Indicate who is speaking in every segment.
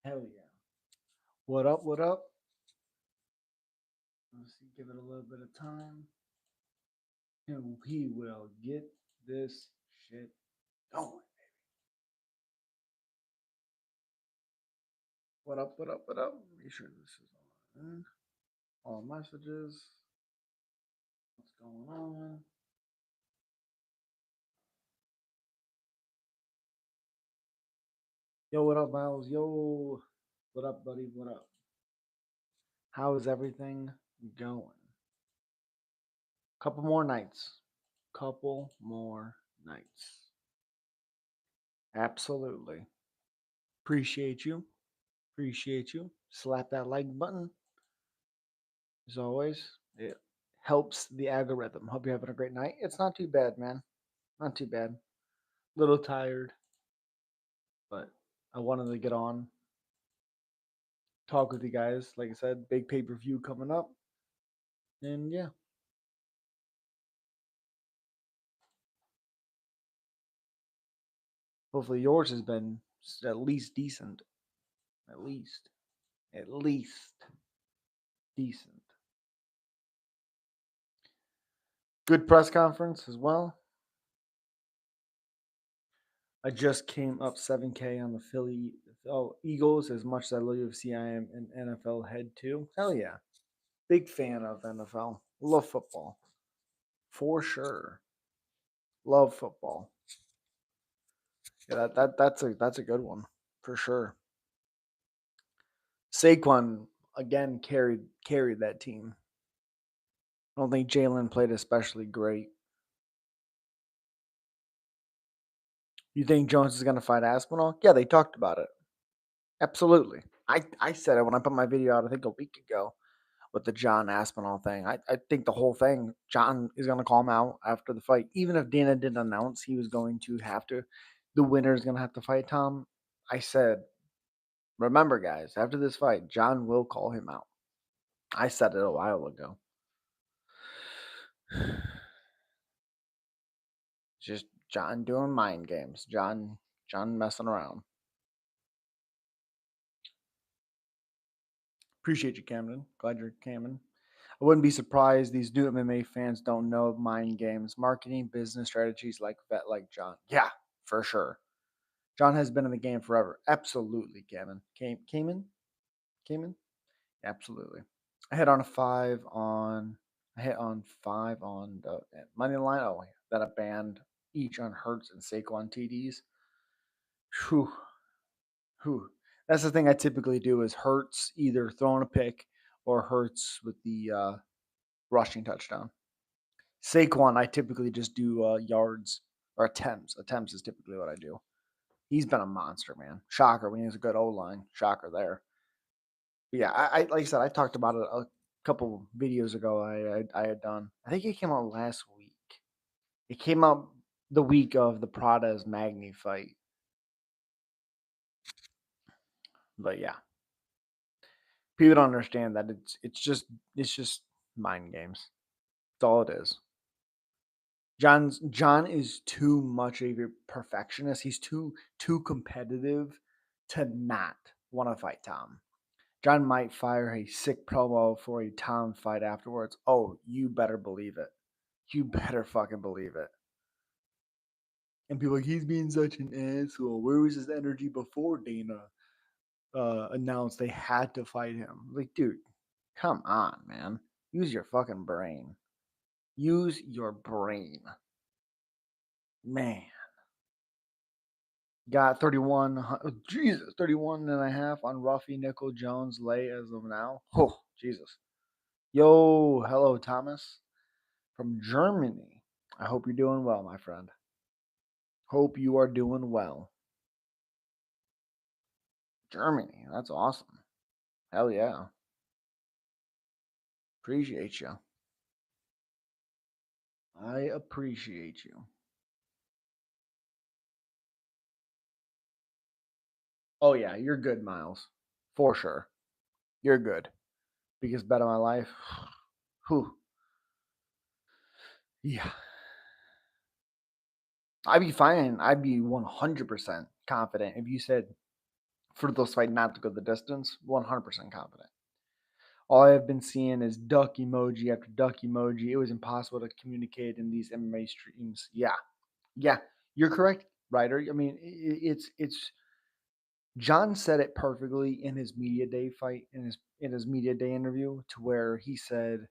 Speaker 1: Hell yeah. What up? What up? Let's see, give it a little bit of time. And we will get this shit going. What up? What up? What up? Make sure this is on. All messages. What's going on? Yo, what up, Miles? Yo, what up, buddy? What up? How is everything going? Couple more nights. Couple more nights. Absolutely. Appreciate you. Appreciate you. Slap that like button. As always, it helps the algorithm. Hope you're having a great night. It's not too bad, man. Not too bad. Little tired, but I wanted to get on, talk with you guys. Like I said, big pay per view coming up. And yeah, hopefully yours has been at least decent. At least. At least decent. Good press conference as well. I just came up 7K on the Philly Eagles. As much as I love UFC, I am an NFL head too. Hell yeah. Big fan of NFL. Love football. For sure. Love football. Yeah, that's a good one. For sure. Saquon again carried that team. I don't think Jalen played especially great. You think Jones is gonna fight Aspinall? Yeah, they talked about it. Absolutely. I said it when I put my video out, I think a week ago, with the Jon Aspinall thing. I think the whole thing, Jon is going to call him out after the fight. Even if Dana didn't announce he was going to have to, the winner is going to have to fight Tom. I said, remember, guys, after this fight, Jon will call him out. I said it a while ago. Just Jon doing mind games. Jon messing around. Appreciate you, Camden. Glad you're Camden. I wouldn't be surprised these new MMA fans don't know mind games, marketing, business strategies like vet like Jon. Yeah, for sure. Jon has been in the game forever. Absolutely, Cayman. Cayman? Cayman? Absolutely. I hit on a five on I hit on five on the money line. Oh, yeah, that I banned each on Hertz and Saquon TDs. Whew, whew. That's the thing I typically do is Hertz either throwing a pick or Hertz with the rushing touchdown. Saquon, I typically just do yards or attempts. Attempts is typically what I do. He's been a monster, man. Shocker when he has a good O line. Shocker there. But yeah, I like I said, I talked about it a couple videos ago. I had done. I think it came out last week. It came out the week of the Prada's Magni fight. But yeah, people don't understand that it's just mind games. That's all it is. Jon is too much of a perfectionist. He's too competitive to not want to fight Tom. Jon might fire a sick promo for a Tom fight afterwards. Oh, you better believe it. You better fucking believe it. And people are like, he's being such an asshole. Where was his energy before Dana announced they had to fight him? Like, dude, come on, man. Use your fucking brain. Use your brain. Man. Got 31, Jesus, 31 and a half on Ruffy Nickel Jones lay as of now. Oh, Jesus. Yo, hello, Thomas from Germany. I hope you're doing well, my friend. Hope you are doing well. Germany, that's awesome. Hell yeah. Appreciate you. I appreciate you. Oh, yeah, you're good, Miles. For sure. You're good. Biggest bet of my life. Whew. Yeah. I'd be fine. I'd be 100% confident if you said for those fight not to go the distance. 100% confident. All I have been seeing is duck emoji after duck emoji. It was impossible to communicate in these MMA streams. Yeah, yeah, you're correct, Ryder. I mean, it's John said it perfectly in his media day fight in his media day interview to where he said,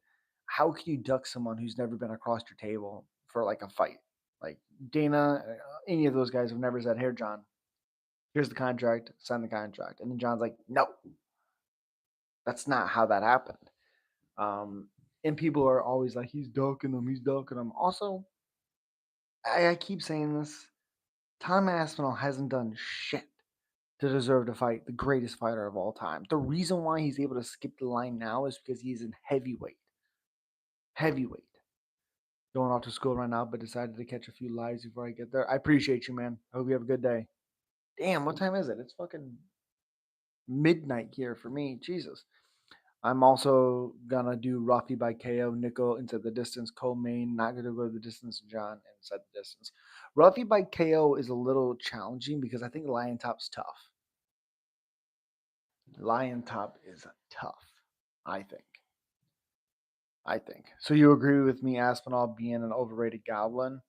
Speaker 1: "How can you duck someone who's never been across your table for like a fight? Like Dana, any of those guys have never said, "Here, John, here's the contract, sign the contract." And then John's like, "No, that's not how that happened." And people are always like, "He's ducking him, he's ducking him." Also, I keep saying this: Tom Aspinall hasn't done shit to deserve to fight the greatest fighter of all time. The reason why he's able to skip the line now is because he's in heavyweight. Heavyweight. Going off to school right now, but decided to catch a few lives before I get there. I appreciate you, man. I hope you have a good day. Damn, what time is it? It's fucking midnight here for me. Jesus. I'm also gonna do Rocky by KO, Nickel into the distance, co-main. Not gonna go the distance, John inside the distance. Rocky by KO is a little challenging because I think Lion Top's tough. Lion Top is tough, I think. I think. So you agree with me, Aspinall being an overrated goblin?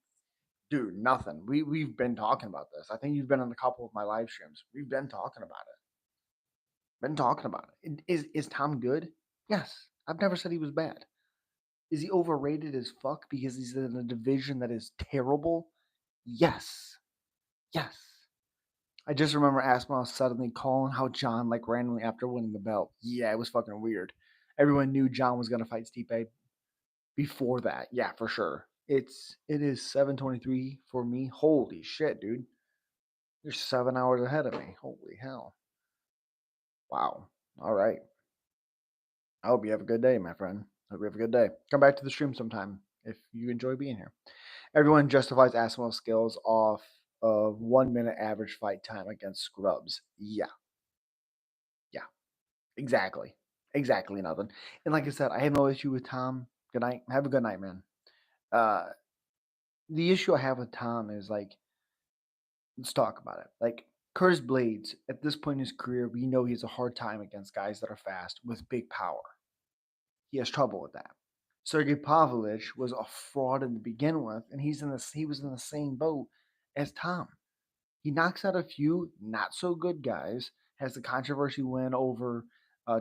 Speaker 1: Dude, nothing. We've been talking about this. I think you've been on a couple of my live streams. We've been talking about it. Been talking about it. Is Tom good? Yes. I've never said he was bad. Is he overrated as fuck because he's in a division that is terrible? Yes. Yes. I just remember Aspinall suddenly calling out John like randomly after winning the belt. Yeah, it was fucking weird. Everyone knew John was gonna fight Stipe before that. Yeah, for sure. It is 7:23 for me. Holy shit, dude. You're 7 hours ahead of me. Holy hell. Wow. All right. I hope you have a good day, my friend. Hope you have a good day. Come back to the stream sometime if you enjoy being here. Everyone justifies Asimov skills off of 1 minute average fight time against scrubs. Yeah, yeah, exactly. Exactly nothing. And like I said, I have no issue with Tom. Good night. Have a good night, man. Uh the issue I have with Tom is like, let's talk about it. Like Curtis Blades, at this point in his career, we know he has a hard time against guys that are fast with big power. He has trouble with that. Sergey Pavlovich was a fraud to begin with, and he was in the same boat as Tom. He knocks out a few not so good guys, has the controversy win over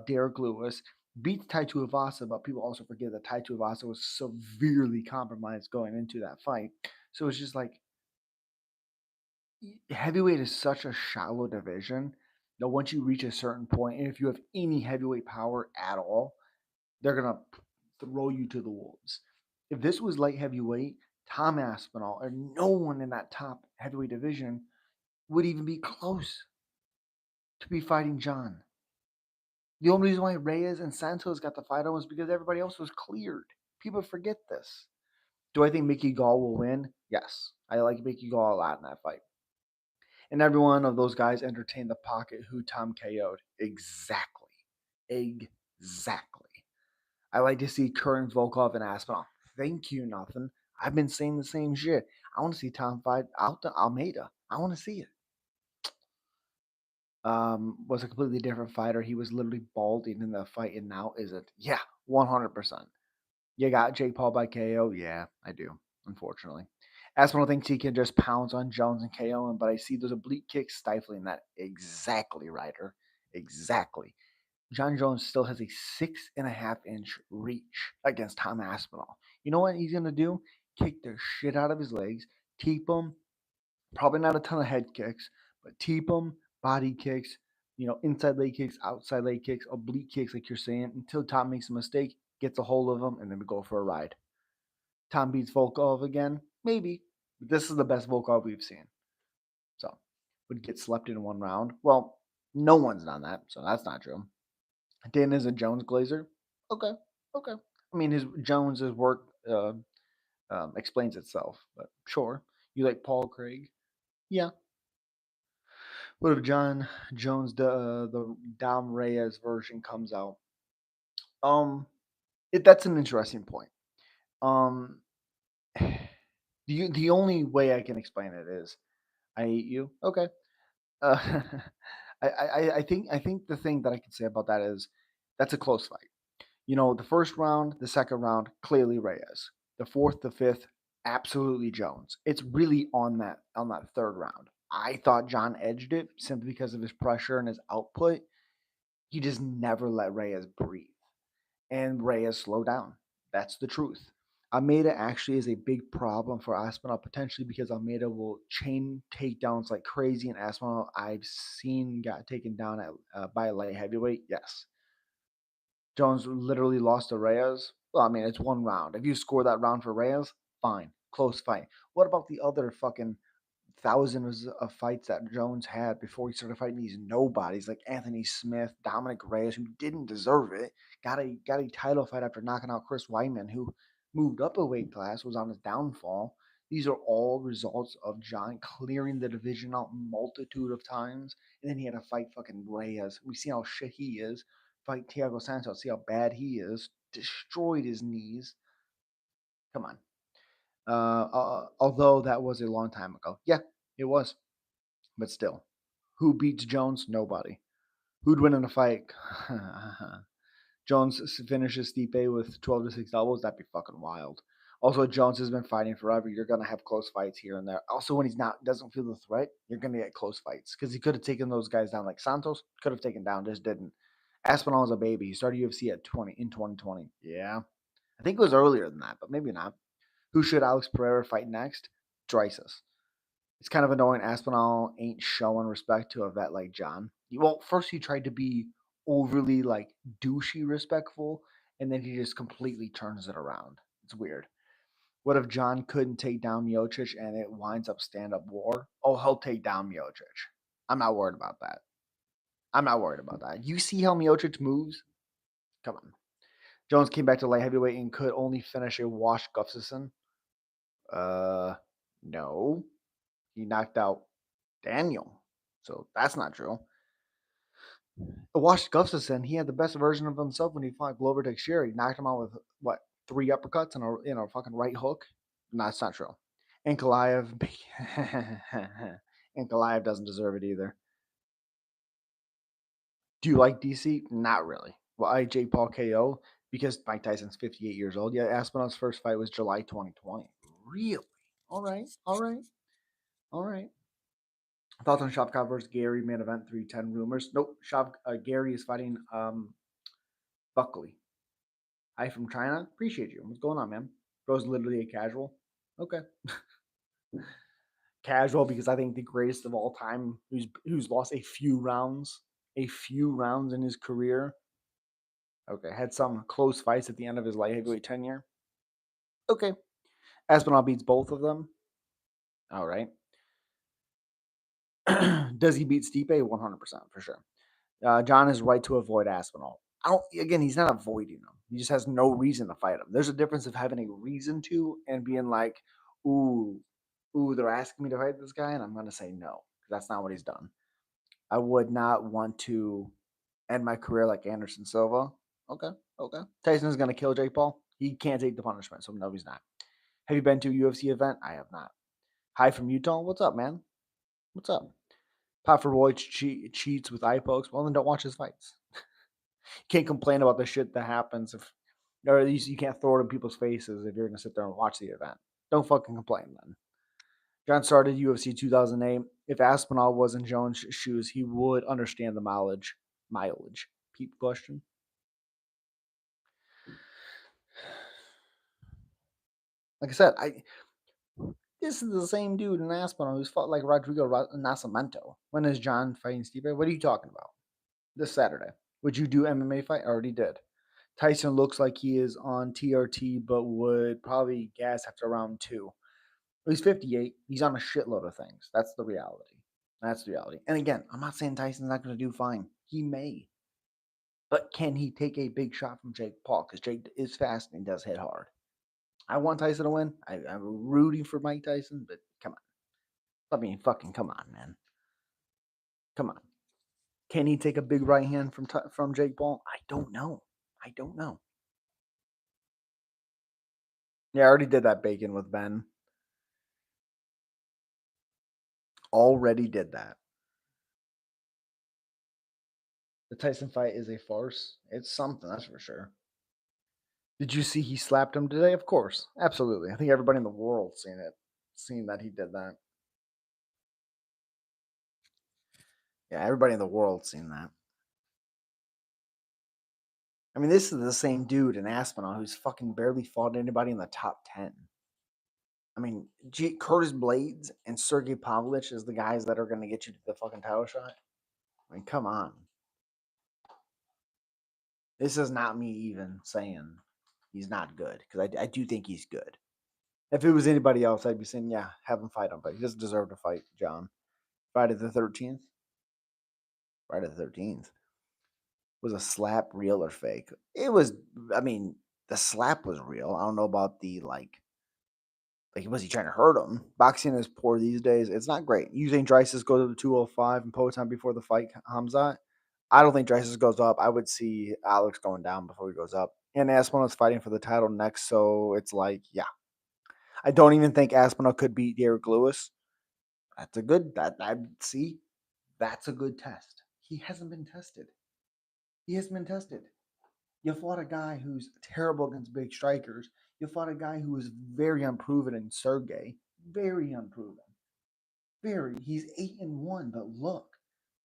Speaker 1: Derek Lewis, beats Tai Tuivasa, but people also forget that Tai Tuivasa was severely compromised going into that fight. So it's just like heavyweight is such a shallow division that once you reach a certain point, and if you have any heavyweight power at all, they're gonna throw you to the wolves. If this was light heavyweight, Tom Aspinall or no one in that top heavyweight division would even be close to be fighting John. The only reason why Reyes and Santos got the fight on was because everybody else was cleared. People forget this. Do I think Mickey Gall will win? Yes. I like Mickey Gall a lot in that fight. And every one of those guys entertained the pocket who Tom KO'd. Exactly. Exactly. I like to see Curran, Volkov, and Aspinall. Thank you, nothing. I've been saying the same shit. I want to see Tom fight Almeida. I want to see it. Was a completely different fighter. He was literally balding in the fight, and now is it? Yeah, 100%. You got Jake Paul by KO? Yeah, I do, unfortunately. Aspinall thinks he can just pounce on Jones and KO him, but I see those oblique kicks stifling that. Exactly, Ryder. Exactly. Jon Jones still has a 6.5 inch reach against Tom Aspinall. You know what he's going to do? Kick the shit out of his legs, teep him, probably not a ton of head kicks, but teep him, body kicks, inside leg kicks, outside leg kicks, oblique kicks, like you're saying, until Tom makes a mistake, gets a hold of him, and then we go for a ride. Tom beats Volkov again? Maybe. But this is the best Volkov we've seen. So, would get slept in one round. Well, no one's done that, so that's not true. Dan is a Jones Glazer. Okay, okay. I mean, his Jones's work explains itself, but sure. You like Paul Craig? Yeah. What if John Jones the Dom Reyes version comes out? Um, that's an interesting point. Um, the only way I can explain it is I hate you. Okay. Uh, I think the thing that I can say about that is that's a close fight. The first round, the second round, clearly Reyes. The fourth, the fifth, absolutely Jones. It's really on that third round. I thought John edged it simply because of his pressure and his output. He just never let Reyes breathe. And Reyes slowed down. That's the truth. Almeida actually is a big problem for Aspinall potentially because Almeida will chain takedowns like crazy, and Aspinall I've seen got taken down by a light heavyweight. Yes, Jones literally lost to Reyes. Well, I mean it's one round. If you score that round for Reyes, fine, close fight. What about the other fucking thousands of fights that Jones had before he started fighting these nobodies like Anthony Smith, Dominic Reyes, who didn't deserve it? Got a title fight after knocking out Chris Weidman, who moved up a weight class, was on his downfall. These are all results of John clearing the division out multitude of times, and then he had to fight fucking Reyes. We see how shit he is. Fight Thiago Santos, see how bad he is. Destroyed his knees. Come on. Although that was a long time ago. Yeah, it was. But still, who beats Jones? Nobody. Who'd win in a fight? Jones finishes Stipe with 12-6 doubles. That'd be fucking wild. Also, Jones has been fighting forever. You're gonna have close fights here and there. Also, when he's not doesn't feel the threat, you're gonna get close fights because he could have taken those guys down. Like Santos could have taken down, just didn't. Aspinall is a baby. He started UFC at 20 in 2020. Yeah, I think it was earlier than that, but maybe not. Who should Alex Pereira fight next? Drysus. It's kind of annoying Aspinall ain't showing respect to a vet like John. Well, first he tried to be overly like douchey respectful, and then he just completely turns it around. It's weird. What if John couldn't take down Miocic and it winds up stand up war? Oh, he'll take down Miocic. I'm not worried about that. I'm not worried about that. You see how Miocic moves? Come on. Jones came back to light heavyweight and could only finish a washed Gustafsson. Uh, no. He knocked out Daniel. So that's not true. Wash Gustafsson, he had the best version of himself when he fought Glover Teixeira. He knocked him out with what, three uppercuts and a fucking right hook. No, that's not true. And Kalaev, and Kalaev doesn't deserve it either. Do you like DC? Not really. Well, I Jake Paul KO because Mike Tyson's 58 years old. Yeah, Aspinall's first fight was July 2020. Really? All right, all right, all right. Thoughts on Shavkat versus Gary main event 310 rumors? Nope. Gary is fighting Buckley. Hi from China. Appreciate you. What's going on, man? Bro's literally a casual. Okay. Casual because I think the greatest of all time, who's lost a few rounds in his career. Okay, had some close fights at the end of his light heavyweight tenure. Okay, Aspinall beats both of them. All right. Does he beat Stipe? 100% for sure. John is right to avoid Aspinall. I don't. Again, he's not avoiding him. He just has no reason to fight him. There's a difference of having a reason to and being like, ooh, they're asking me to fight this guy, and I'm gonna say no. That's not what he's done. I would not want to end my career like Anderson Silva. Okay, okay. Tyson's gonna kill Jake Paul. He can't take the punishment, so no, he's not. Have you been to a UFC event? I have not. Hi from Utah. What's up, man? What's up? Pat for Roy cheats with eye pokes. Well, then don't watch his fights. You can't complain about the shit that happens if, or at least you can't throw it in people's faces if you're gonna sit there and watch the event. Don't fucking complain then. John started UFC 2008. If Aspinall was in Jones' shoes, he would understand the mileage. Mileage. Peep question. Like I said, this is the same dude in Aspinall who's fought like Rodrigo Nascimento. When is John fighting Steve? What are you talking about? This Saturday. Would you do MMA fight? I already did. Tyson looks like he is on TRT, but would probably gas after round two. He's 58. He's on a shitload of things. That's the reality. That's the reality. And again, I'm not saying Tyson's not going to do fine. He may. But can he take a big shot from Jake Paul? Because Jake is fast and does hit hard. I want Tyson to win. I'm rooting for Mike Tyson, but come on. I mean, fucking come on, man. Come on. Can he take a big right hand from Jake Paul? I don't know. I don't know. Yeah, I already did that bacon with Ben. Already did that. The Tyson fight is a farce. It's something, that's for sure. Did you see he slapped him today? Of course. Absolutely. I think everybody in the world seen it. Seen that he did that. Yeah, everybody in the world seen that. I mean, this is the same dude in Aspinall who's fucking barely fought anybody in the top 10. I mean, Curtis Blades and Sergey Pavlich is the guys that are going to get you to the fucking title shot. I mean, come on. This is not me even saying he's not good because I do think he's good. If it was anybody else, I'd be saying, yeah, have him fight him, but he doesn't deserve to fight John. Friday the 13th? Friday the 13th. Was a slap real or fake? It was, I mean, the slap was real. I don't know about the like, was he trying to hurt him? Boxing is poor these days. It's not great. Usain Dryces go to the 205 and Poatan before the fight, Hamzat. I don't think Dryces goes up. I would see Alex going down before he goes up. And Aspinall is fighting for the title next, so it's like, yeah. I don't even think Aspinall could beat Derek Lewis. That's a good that I see. That's a good test. He hasn't been tested. He hasn't been tested. You fought a guy who's terrible against big strikers. You fought a guy who was very unproven in Sergey. Very unproven. Very. He's 8-1, but look.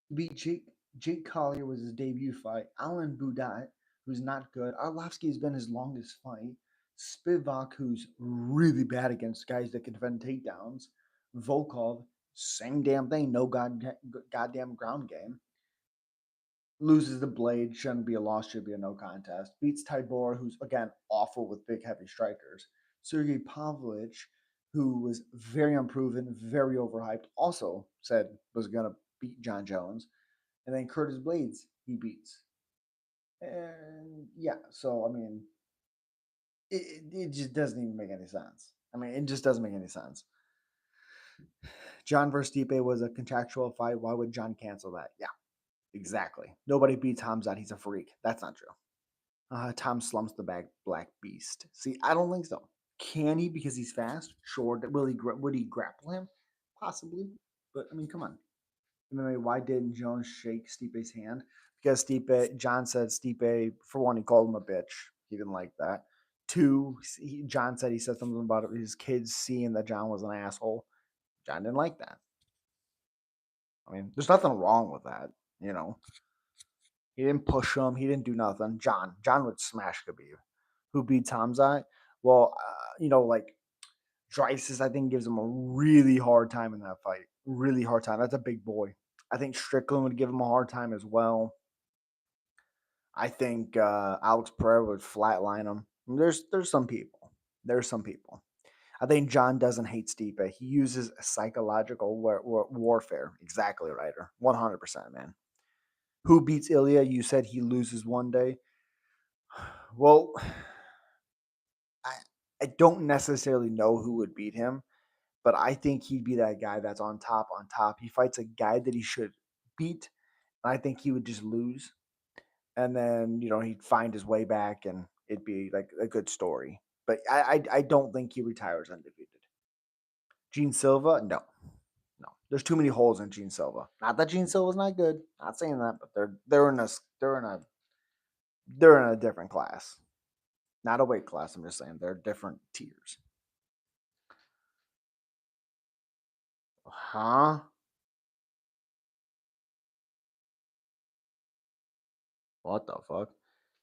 Speaker 1: He beat Jake Collier was his debut fight. Alan Budat, who's not good. Arlovsky has been his longest fight. Spivak, who's really bad against guys that can defend takedowns. Volkov, same damn thing. No goddamn ground game. Loses the blade, shouldn't be a loss, should be a no contest. Beats Tybor, who's again awful with big heavy strikers. Sergey Pavlich, who was very unproven, very overhyped, also said was gonna beat Jon Jones. And then Curtis Blades, he beats. And yeah, so I mean, it just doesn't even make any sense. I mean, it just doesn't make any sense. John versus Stipe was a contractual fight. Why would John cancel that? Yeah, exactly. Nobody beats Hamzat. He's a freak. That's not true. Tom slumps the Black Beast. See, I don't think so. Can he because he's fast? Sure. Would he grapple him? Possibly. But I mean, come on. Why didn't Jones shake Stipe's hand? Because John said Stipe, for one, he called him a bitch. He didn't like that. Two, John said he said something about his kids seeing that John was an asshole. John didn't like that. I mean, there's nothing wrong with that. You know, he didn't push him. He didn't do nothing. John would smash Khabib. Who beats Hamzat? Well, like Dryces, I think gives him a really hard time in that fight. Really hard time. That's a big boy. I think Strickland would give him a hard time as well. I think Alex Pereira would flatline him. There's some people. There's some people. I think John doesn't hate Stipe. He uses psychological warfare. Exactly, Ryder. 100%, man. Who beats Ilya? You said he loses one day. Well, I I don't necessarily know who would beat him, but I think he'd be that guy that's on top, on top. He fights a guy that he should beat, and I think he would just lose. And then, he'd find his way back and it'd be like a good story. But I don't think he retires undefeated. Gene Silva, no. No. There's too many holes in Gene Silva. Not that Gene Silva's not good. Not saying that, but they're in a different class. Not a weight class, I'm just saying. They're different tiers. Huh? What the fuck?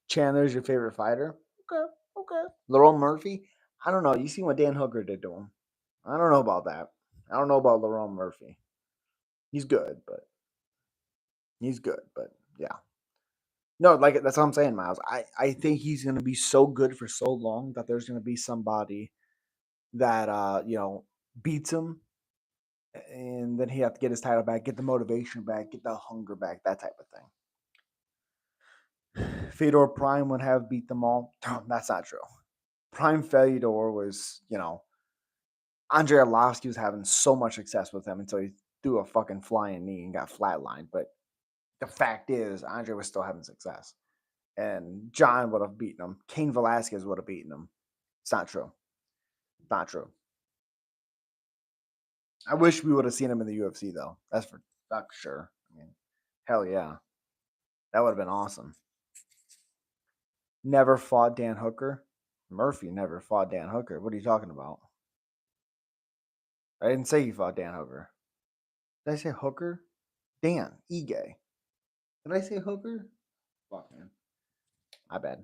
Speaker 1: Chandler's your favorite fighter? Okay, okay. Laurel Murphy? I don't know. You seen what Dan Hooker did to him? I don't know about that. I don't know about Laurel Murphy. He's good, but yeah. No, like that's what I'm saying, Miles. I think he's gonna be so good for so long that there's gonna be somebody that beats him, and then he have to get his title back, get the motivation back, get the hunger back, that type of thing. Fedor Prime would have beat them all. That's not true. Prime Fedor was, Andrei Arlovsky was having so much success with him until he threw a fucking flying knee and got flatlined. But the fact is, Andre was still having success. And John would have beaten him. Cain Velasquez would have beaten him. It's not true. Not true. I wish we would have seen him in the UFC though. That's for sure. I mean, hell yeah. That would have been awesome. Never fought Dan Hooker. Murphy never fought Dan Hooker. What are you talking about? I didn't say he fought Dan Hooker. Did I say Hooker? Dan Ige. Did I say Hooker? Fuck man, my bad.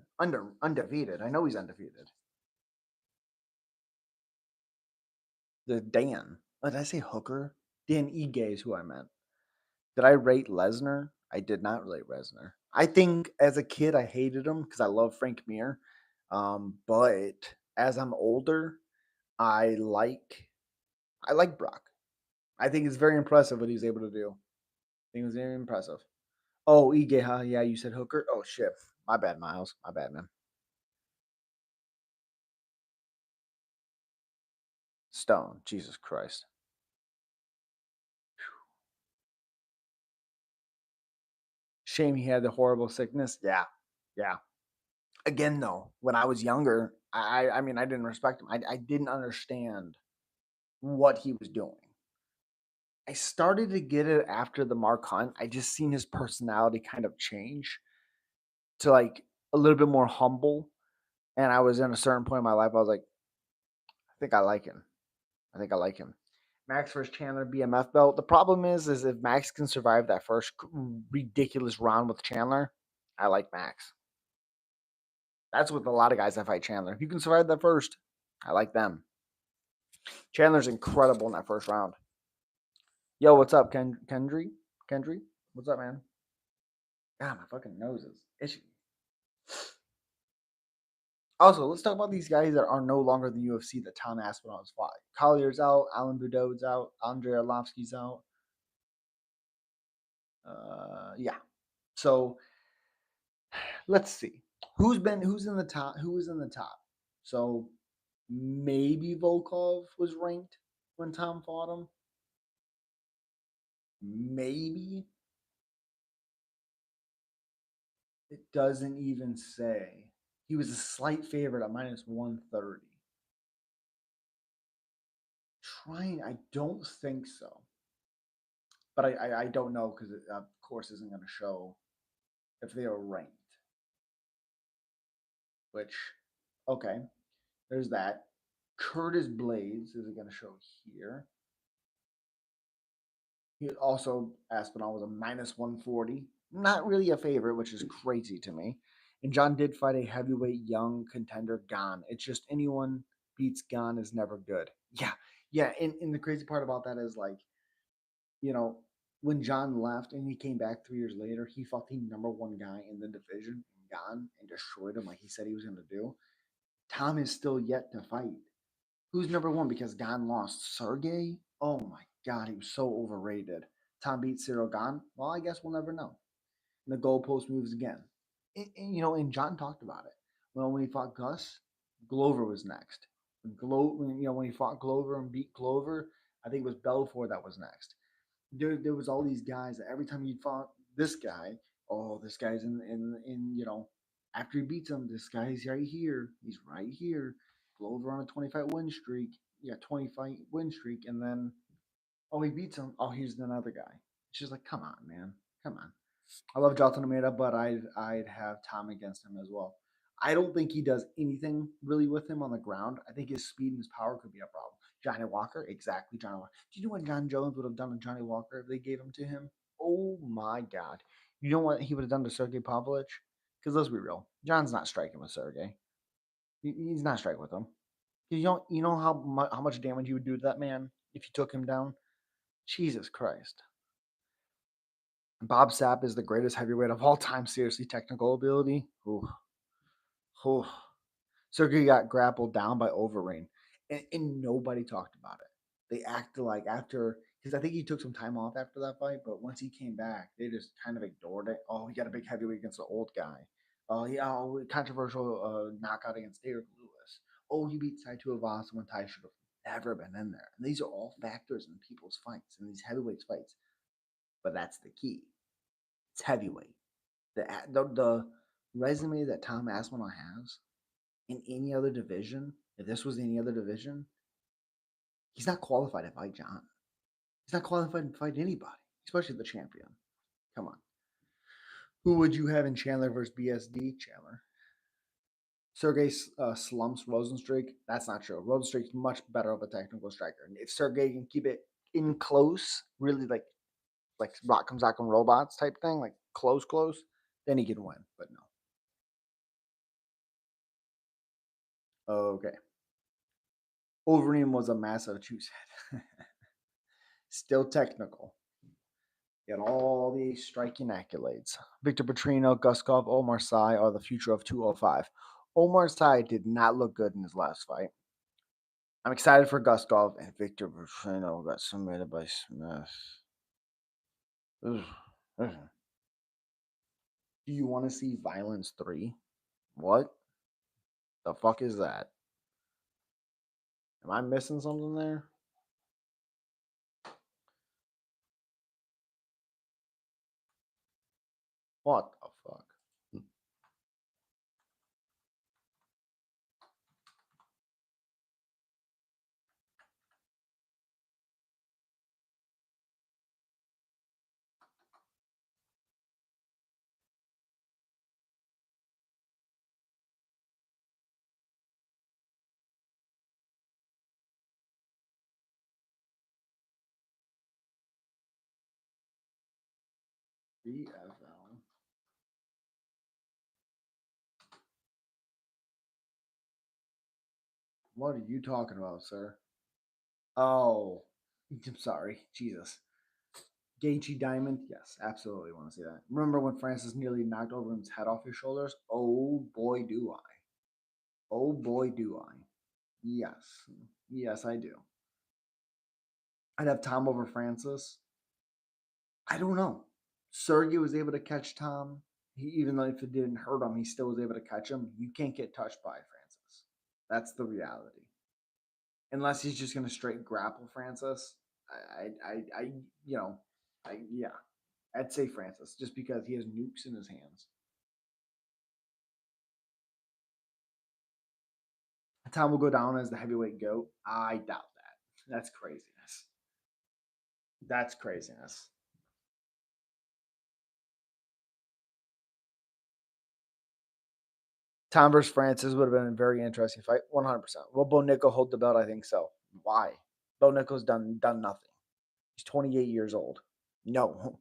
Speaker 1: Undefeated. I know he's undefeated. The Dan. Oh, did I say Hooker? Dan Ige is who I meant. Did I rate Lesnar? I did not rate Lesnar. I think as a kid I hated him because I love Frank Mir. But as I'm older, I like I like Brock. I think it's very impressive what he's able to do. I think it was very impressive. Oh, Ige, huh? Yeah, you said Hooker. Oh shit, my bad, Miles. My bad, man. Stone. Jesus Christ. Shame he had the horrible sickness. Yeah, yeah. Again, though, when I was younger, I mean, I didn't respect him. I didn't understand what he was doing. I started to get it after the Mark Hunt. I just seen his personality kind of change to like a little bit more humble. And I was in a certain point in my life, I was like, I think I like him. I think I like him. Max versus Chandler BMF belt. The problem is if Max can survive that first ridiculous round with Chandler, I like Max. That's with a lot of guys that fight Chandler. If you can survive that first, I like them. Chandler's incredible in that first round. Yo, what's up, Kendry? Kendry? What's up, man? God, my fucking nose is itchy. Also, let's talk about these guys that are no longer in the UFC that Tom Aspinall has fought. Collier's out, Alan Boudreaux's out, Andrei Arlovsky's out. Yeah. So let's see. Who's in the top? Who was in the top? So maybe Volkov was ranked when Tom fought him. Maybe it doesn't even say. He was a slight favorite at minus 130. Trying, I don't think so, but I don't know because it of course isn't going to show if they are ranked. Which, okay, there's that. Curtis Blades is it going to show here? He also Aspinall was a minus 140. Not really a favorite, which is crazy to me. And John did fight a heavyweight young contender, Gon. It's just anyone beats Gon is never good. Yeah, yeah. And the crazy part about that is like, you know, when John left and he came back 3 years later, he fought the number one guy in the division, Gon, and destroyed him like he said he was going to do. Tom is still yet to fight. Who's number one? Because Gon lost Sergey. Oh my God, he was so overrated. Tom beat Cyril Gahn. Well, I guess we'll never know. And the goalpost moves again. And John talked about it. Well, when he fought Gus, Glover was next. When he fought Glover and beat Glover, I think it was Belfort that was next. There was all these guys that every time he fought this guy, oh, this guy's in. After he beats him, this guy's right here. He's right here. Glover on a 20-fight win streak. Yeah, 20-fight win streak, and then oh, he beats him. Oh, here's another guy. It's just like, come on, man, come on. I love Jota Almeida, but I'd have Tom against him as well. I don't think he does anything really with him on the ground. I think his speed and his power could be a problem. Johnny Walker, exactly. Johnny Walker. Do you know what Jon Jones would have done to Johnny Walker if they gave him to him? Oh my God. You know what he would have done to Sergey Pavlovich? Because let's be real, John's not striking with Sergey. He's not striking with him. You know how much damage you would do to that man if you took him down. Jesus Christ. Bob Sapp is the greatest heavyweight of all time. Seriously, technical ability. Ooh, ooh. Sergey got grappled down by Overeem, and nobody talked about it. They acted like after, because I think he took some time off after that fight, but once he came back, they just kind of ignored it. Oh, he got a big heavyweight against the old guy. Oh, yeah, oh, controversial knockout against Derek Lewis. Oh, he beat Tai Tuivasa when Tai should have never been in there. And these are all factors in people's fights, in these heavyweights fights. But that's the key. It's heavyweight. The resume that Tom Aspinall has in any other division, if this was any other division, he's not qualified to fight John. He's not qualified to fight anybody, especially the champion. Come on. Who would you have in Chandler versus BSD? Chandler. Sergey slumps Rosenstreich. That's not true. Rosenstreich's much better of a technical striker. And if Sergey can keep it in close, really like Rock'em Sock'em Robots type thing, like close, then he can win. But no. Okay. Overeem was a Massachusetts. Still technical. Get all these striking accolades. Victor Petrino, Guskov, Omar Sy are the future of 205. Omar Sy did not look good in his last fight. I'm excited for Guskov, and Victor Petrino got submitted by Smith. Ugh. Ugh. Do you want to see Violence 3? What the fuck is that? Am I missing something there? What the fuck? BFL. What are you talking about, sir? Oh, I'm sorry. Jesus. Gaethje Diamond, yes, absolutely want to see that. Remember when Francis nearly knocked over his head off his shoulders? Oh boy, do I! Oh boy, do I! Yes, yes, I do. I'd have Tom over Francis. I don't know. Sergey was able to catch Tom. Even though if it didn't hurt him, he still was able to catch him. You can't get touched by Francis. That's the reality. Unless he's just going to straight grapple Francis. You know, yeah, I'd say Francis just because he has nukes in his hands. Tom will go down as the heavyweight goat. I doubt that. That's craziness. That's craziness. Tom versus Francis would have been a very interesting fight. 100%. Will Bo Nickel hold the belt? I think so. Why? Bo Nickel's done nothing. He's 28 years old. No,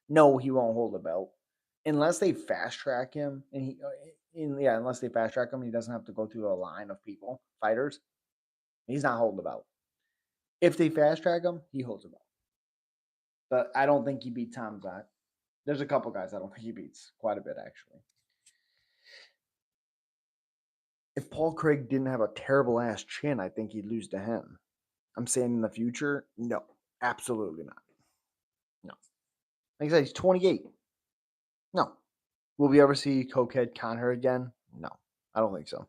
Speaker 1: no, he won't hold the belt unless they fast track him. Unless they fast track him, he doesn't have to go through a line of people, fighters. He's not holding the belt. If they fast track him, he holds the belt. But I don't think he beat Tom Zach. There's a couple guys I don't think he beats quite a bit actually. If Paul Craig didn't have a terrible ass chin, I think he'd lose to him. I'm saying in the future, no, absolutely not. No. Like I said, he's 28. No. Will we ever see Cokehead Connor again? No, I don't think so.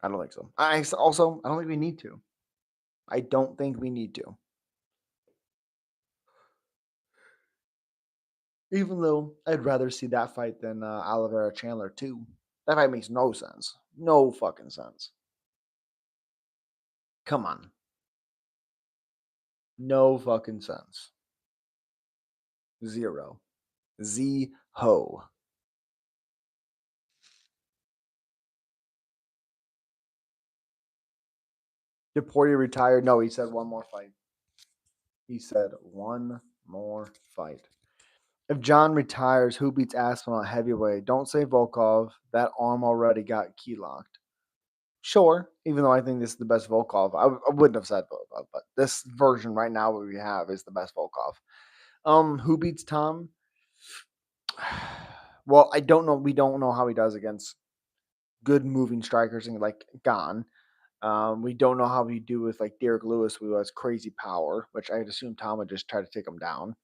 Speaker 1: I don't think so. I don't think we need to. I don't think we need to. Even though I'd rather see that fight than Oliveira Chandler too. That fight makes no sense. No fucking sense. Come on. No fucking sense. Zero. Z ho. Did Poirier retire? No, he said one more fight. He said one more fight. If John retires, who beats Aspinall at heavyweight? Don't say Volkov. That arm already got key locked. Sure, even though I think this is the best Volkov. I wouldn't have said Volkov, but this version right now what we have is the best Volkov. Who beats Tom? Well, I don't know. We don't know how he does against good moving strikers and like Gone. We don't know how he do with like Derek Lewis, who has crazy power, which I'd assume Tom would just try to take him down.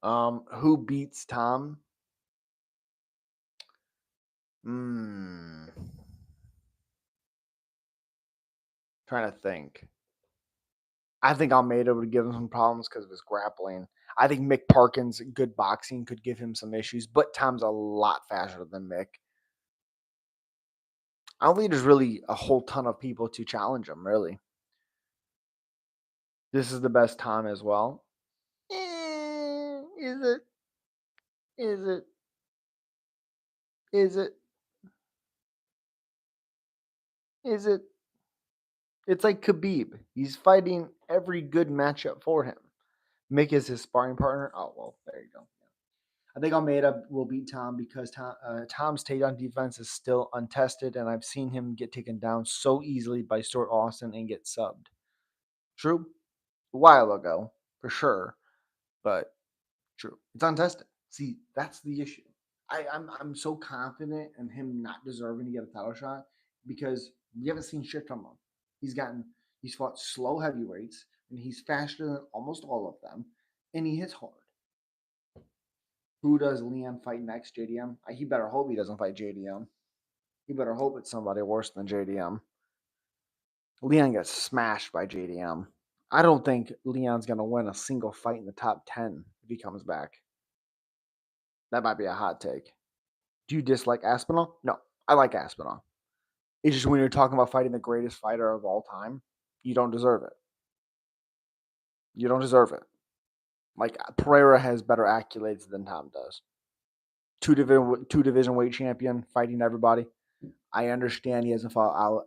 Speaker 1: Who beats Tom? Hmm. Trying to think. I think Almeida would give him some problems because of his grappling. I think Mick Parkin's good boxing could give him some issues, but Tom's a lot faster than Mick. I don't think there's really a whole ton of people to challenge him, really. This is the best Tom as well. Is it? Is it? Is it? Is it? It's like Khabib. He's fighting every good matchup for him. Mick is his sparring partner. Oh well, there you go. I think Almeida will beat Tom because Tom's takedown defense is still untested, and I've seen him get taken down so easily by Stuart Austin and get subbed. True, a while ago for sure, but true, it's untested. See, that's the issue. I'm so confident in him not deserving to get a title shot because we haven't seen shit from him. He's gotten he's fought slow heavyweights and he's faster than almost all of them, and he hits hard. Who does Leon fight next? JDM. He better hope he doesn't fight JDM. He better hope it's somebody worse than JDM. Leon gets smashed by JDM. I don't think Leon's gonna win a single fight in the top 10 if he comes back. That might be a hot take. Do you dislike Aspinall? No, I like Aspinall. It's just when you're talking about fighting the greatest fighter of all time, you don't deserve it. You don't deserve it. Like Pereira has better accolades than Tom does. Two division weight champion, fighting everybody. I understand he hasn't fought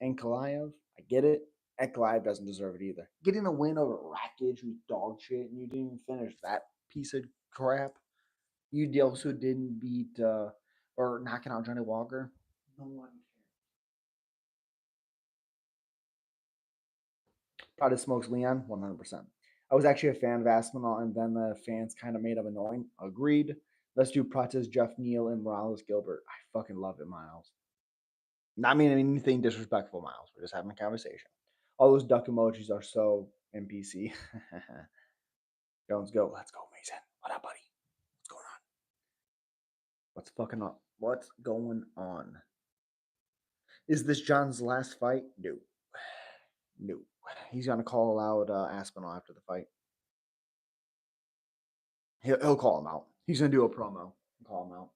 Speaker 1: Ankalaev. I get it. Ankalaev doesn't deserve it either. Getting a win over Rakic, who's dog shit, and you didn't even finish that piece of crap. You also didn't beat or knocking out Johnny Walker. No one cares. Probably smokes Leon, 100%. I was actually a fan of Aspinall, and then the fans kind of made him annoying. Agreed. Let's do Prates, Jeff Neal, and Morales Gilbert. I fucking love it, Miles. Not meaning anything disrespectful, Miles. We're just having a conversation. All those duck emojis are so NPC. Jones, go. Let's go, Mason. What up, buddy? What's going on? What's fucking up? What's going on? Is this John's last fight? No. No. He's going to call out Aspinall after the fight. He'll call him out. He's going to do a promo and call him out.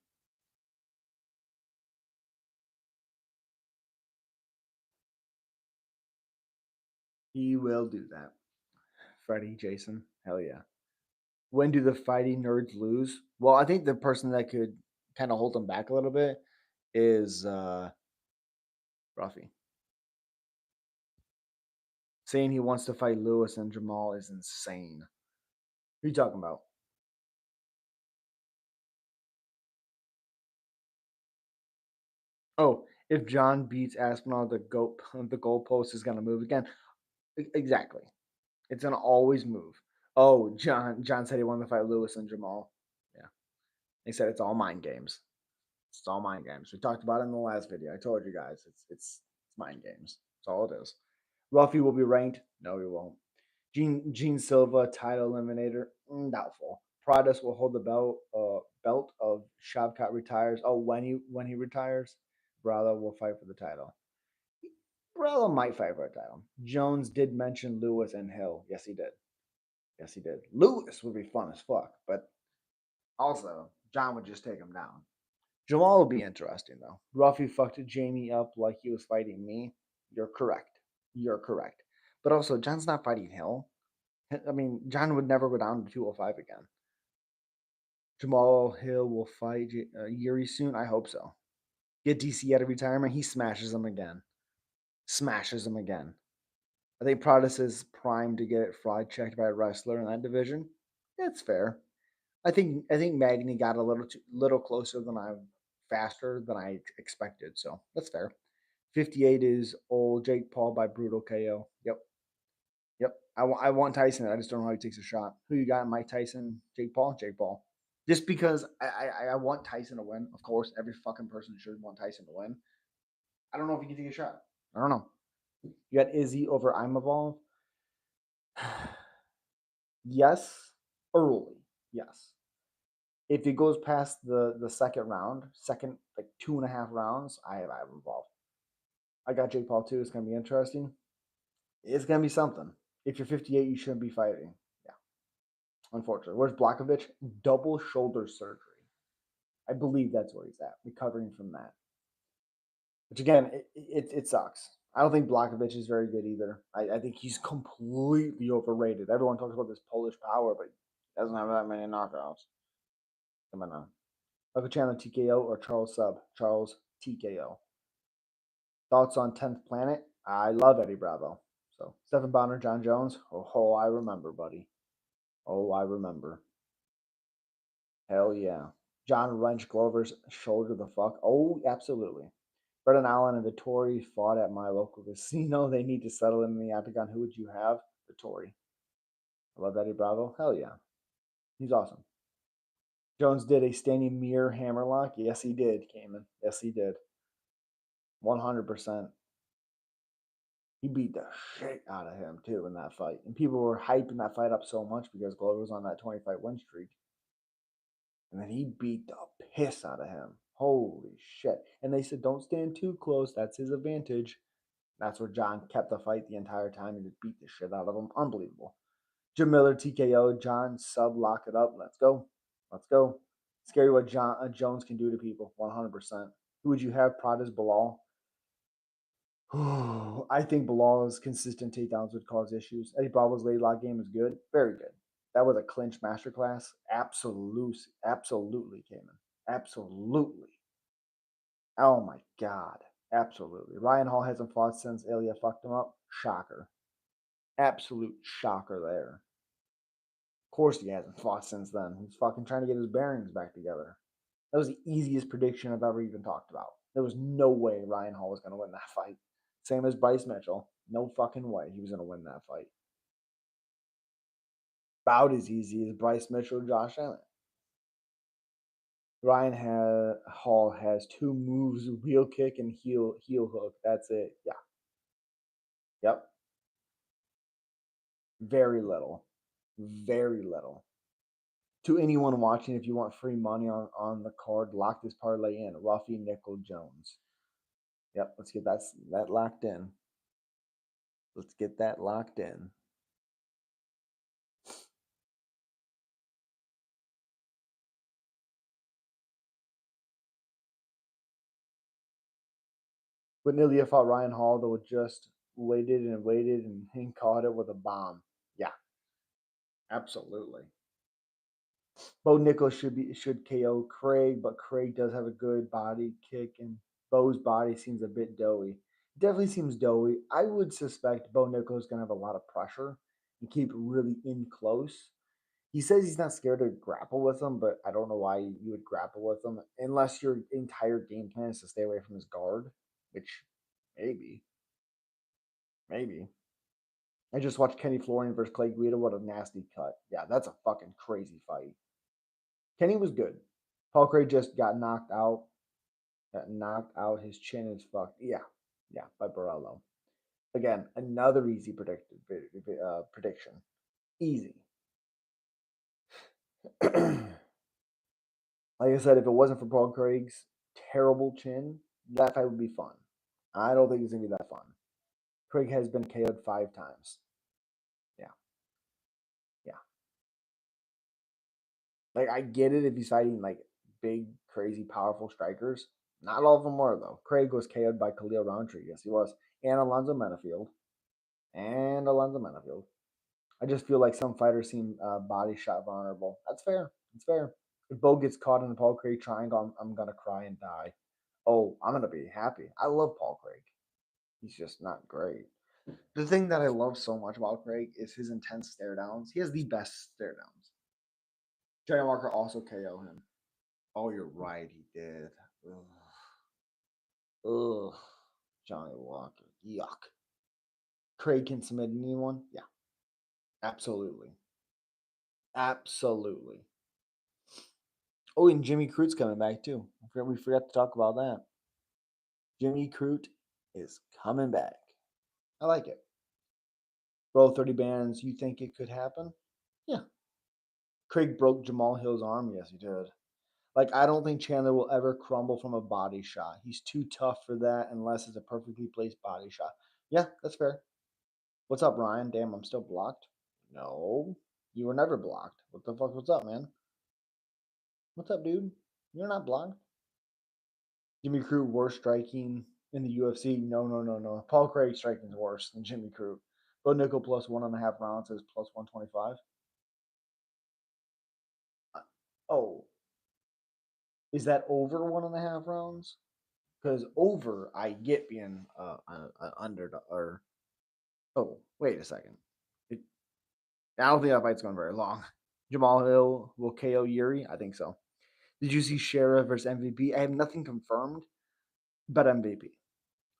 Speaker 1: He will do that. Freddie, Jason, hell yeah. When do the fighting nerds lose? Well, I think the person that could kind of hold them back a little bit is Ruffy. Saying he wants to fight Lewis and Jamal is insane. Who are you talking about? Oh, if John beats Aspinall, the goalpost is gonna move again. Exactly. It's gonna always move. Oh, John said he wanted to fight Lewis and Jamal. Yeah. He said it's all mind games. It's all mind games. We talked about it in the last video. I told you guys it's mind games. That's all it is. Ruffy will be ranked. No, he won't. Gene Silva title eliminator. Doubtful. Pradas will hold the belt of Shavkat retires. Oh, when he retires, Bravo will fight for the title. Bravo might fight for a title. Jones did mention Lewis and Hill. Yes, he did. Yes, he did. Lewis would be fun as fuck, but also John would just take him down. Jamal will be interesting though. Ruffy fucked Jamie up like he was fighting me. You're correct. You're correct. But also, John's not fighting Hill. I mean, John would never go down to 205 again. Jamal Hill will fight Yuri soon. I hope so. Get DC out of retirement. He smashes him again. Smashes him again. I think Prodis is primed to get fraud checked by a wrestler in that division. That's fair. I think Magny got a little closer than faster than I expected. So that's fair. 58 is old Jake Paul by brutal KO. Yep. Yep. I want Tyson. I just don't know how he takes a shot. Who you got? Mike Tyson, Jake Paul, Jake Paul. Just because I want Tyson to win. Of course, every fucking person should want Tyson to win. I don't know if he can take a shot. I don't know. You got Izzy over Imavov. Yes, early. Yes. If it goes past the second round, second like 2.5 rounds, I have Imavov. I got Jake Paul too. It's gonna be interesting. It's gonna be something. If you're 58, you shouldn't be fighting. Yeah, unfortunately. Where's Blakovic? Double shoulder surgery. I believe that's where he's at, recovering from that. Which again, it sucks. I don't think Blakovic is very good either. I think he's completely overrated. Everyone talks about this Polish power, but he doesn't have that many knockouts. Come on now. Michael Chandler TKO or Charles Sub? Charles TKO. Thoughts on 10th Planet? I love Eddie Bravo. So, Stephen Bonner, Jon Jones. Oh, I remember, buddy. Oh, I remember. Hell yeah. John Wrench Glover's shoulder the fuck. Oh, absolutely. Brendan Allen and Vittori fought at my local casino. They need to settle in the octagon. Who would you have? Vittori. I love Eddie Bravo. Hell yeah. He's awesome. Jones did a standing mirror hammerlock. Yes, he did, Cayman. Yes, he did. 100%. He beat the shit out of him, too, in that fight. And people were hyping that fight up so much because Glover was on that 20-fight win streak. And then he beat the piss out of him. Holy shit. And they said, don't stand too close. That's his advantage. That's where John kept the fight the entire time and just beat the shit out of him. Unbelievable. Jim Miller, TKO, John, sub, lock it up. Let's go. Let's go. Scary what Jones can do to people. 100%. Who would you have? Prada's Bilal? I think Bilal's consistent takedowns would cause issues. Eddie Bravo's late lock game is good. Very good. That was a clinch masterclass. Absolutely, Cayman. Absolutely. Oh my God. Absolutely. Ryan Hall hasn't fought since Ilya fucked him up. Shocker. Absolute shocker there. Of course he hasn't fought since then. He's fucking trying to get his bearings back together. That was the easiest prediction I've ever even talked about. There was no way Ryan Hall was going to win that fight. Same as Bryce Mitchell. No fucking way he was going to win that fight. About as easy as Bryce Mitchell or Josh Allen. Hall has two moves: wheel kick and heel hook. That's it. Yeah. Yep. Very little. Very little. To anyone watching, if you want free money on the card, lock this parlay in. Ruffy Nickel Jones. Yep. Let's get that locked in. Let's get that locked in. But Ilya fought Ryan Hall, though, just waited and caught it with a bomb. Yeah, absolutely. Bo Nichols should KO Craig, but Craig does have a good body kick, and Bo's body seems a bit doughy. Definitely seems doughy. I would suspect Bo Nichols is gonna have a lot of pressure and keep really in close. He says he's not scared to grapple with him, but I don't know why you would grapple with him unless your entire game plan is to stay away from his guard, which maybe. Maybe. I just watched Kenny Florian versus Clay Guida. What a nasty cut. Yeah, that's a fucking crazy fight. Kenny was good. Paul Craig just got knocked out. Got knocked out. His chin is fucked. Yeah. Yeah, by Borello. Again, another easy prediction. Easy. Like I said, if it wasn't for Paul Craig's terrible chin, that fight would be fun. I don't think it's going to be that fun. Craig has been KO'd 5 times. Yeah. Yeah. Like, I get it if he's fighting, like, big, crazy, powerful strikers. Not all of them were, though. Craig was KO'd by Khalil Roundtree. Yes, he was. And Alonzo Menafield. I just feel like some fighters seem body shot vulnerable. That's fair. It's fair. If Bo gets caught in the Paul Craig triangle, I'm going to cry and die. Oh, I'm going to be happy. I love Paul Craig. He's just not great. The thing that I love so much about Craig is his intense stare downs. He has the best stare downs. Johnny Walker also KO him. Oh, you're right. He did. Ugh. Ugh. Johnny Walker. Yuck. Craig can submit anyone? Yeah. Absolutely. Absolutely. Oh, and Jimmy Crute's coming back too. We forgot to talk about that. Jimmy Crute is coming back. I like it. Bro, 30 bands, you think it could happen? Yeah. Craig broke Jamal Hill's arm. Yes, he did. Like, I don't think Chandler will ever crumble from a body shot. He's too tough for that unless it's a perfectly placed body shot. Yeah, that's fair. What's up, Ryan? Damn, I'm still blocked. No, you were never blocked. What the fuck? What's up, man? What's up, dude? You're not blocked. Jimmy Crute worst striking in the UFC? No, no, no, no. Paul Craig striking is worse than Jimmy Crute. Bo Nickel plus 1.5 rounds is plus 125. Oh, Is that over 1.5 rounds? Because over, I get being under or oh, wait a second. It, I don't think that fight's going very long. Jamal Hill will KO Yuri. I think so. Did you see Sheriff versus MVP? I have nothing confirmed, but MVP.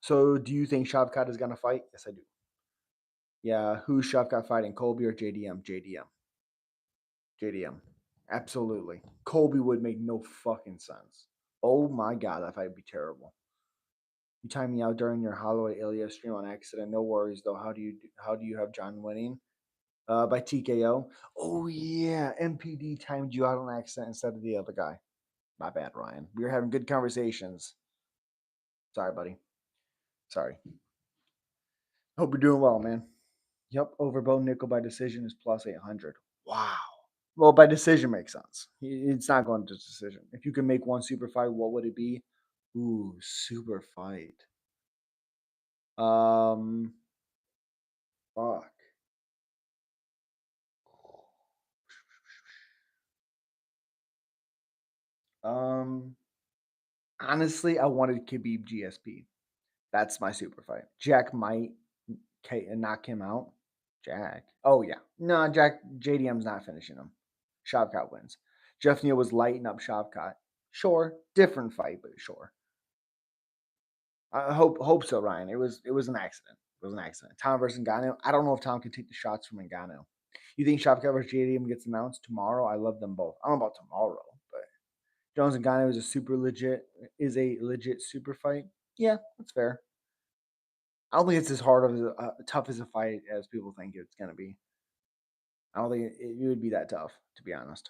Speaker 1: So, do you think Shavkat is gonna fight? Yes, I do. Yeah, who's Shavkat fighting? Colby or JDM? JDM. JDM. Absolutely. Colby would make no fucking sense. Oh my god, that fight would be terrible. You timed me out during your Holloway Ilya stream on accident. No worries though. How do you have John winning? By TKO. Oh yeah, MPD timed you out on accident instead of the other guy. My bad, Ryan. We were having good conversations. Sorry, buddy. Sorry. Hope you're doing well, man. Yep, over Bo Nickel by decision is plus 800. Wow. Well, by decision makes sense. It's not going to decision. If you can make one super fight, what would it be? Ooh, super fight. Um, fuck. Um, honestly, I wanted Khabib GSP. That's my super fight. Jack might knock him out. Jack. Oh yeah. No, Jack JDM's not finishing him. Shavkat wins. Jeff Neal was lighting up Shavkat. Sure, different fight, but sure. I hope so, Ryan. It was an accident. It was an accident. Tom versus Ngannou. I don't know if Tom can take the shots from Ngannou. You think Shavkat versus JDM gets announced tomorrow? I love them both. I don't know about tomorrow, but Jones and Ngannou is a legit super fight. Yeah, that's fair. I don't think it's as hard of tough as a fight as people think it's gonna be. I don't think it would be that tough, to be honest.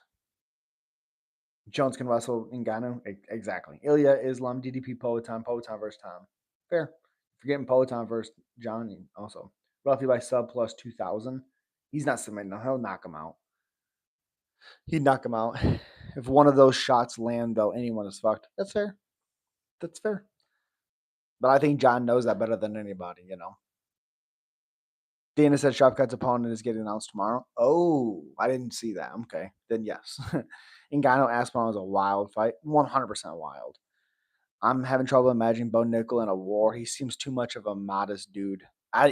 Speaker 1: Jones can wrestle Ngannou. Exactly. Ilya, Islam, DDP, Poatan versus Tom. Fair. Forgetting Poatan versus John also. Roughly by sub plus 2,000. He's not submitting. No, he'll knock him out. He'd knock him out. If one of those shots land, though, anyone is fucked. That's fair. That's fair. But I think John knows that better than anybody. Dana said Shavkat's opponent is getting announced tomorrow. Oh, I didn't see that. Okay, then yes. Ngannou Aspinall is a wild fight, 100% wild. I'm having trouble imagining Bo Nickel in a war. He seems too much of a modest dude. I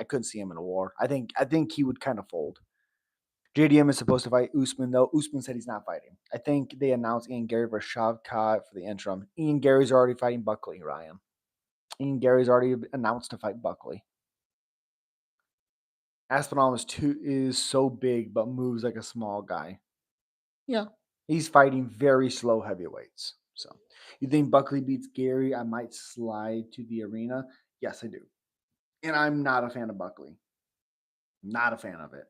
Speaker 1: couldn't see him in a war. I think he would kind of fold. JDM is supposed to fight Usman though. Usman said he's not fighting. I think they announced Ian Gary versus Shavkat for the interim. Ian Gary's already fighting Buckley, Ryan. Ian Gary's already announced to fight Buckley. Aspinall is so big but moves like a small guy. Yeah. He's fighting very slow heavyweights. So you think Buckley beats Gary? I might slide to the arena. Yes, I do. And I'm not a fan of Buckley. Not a fan of it.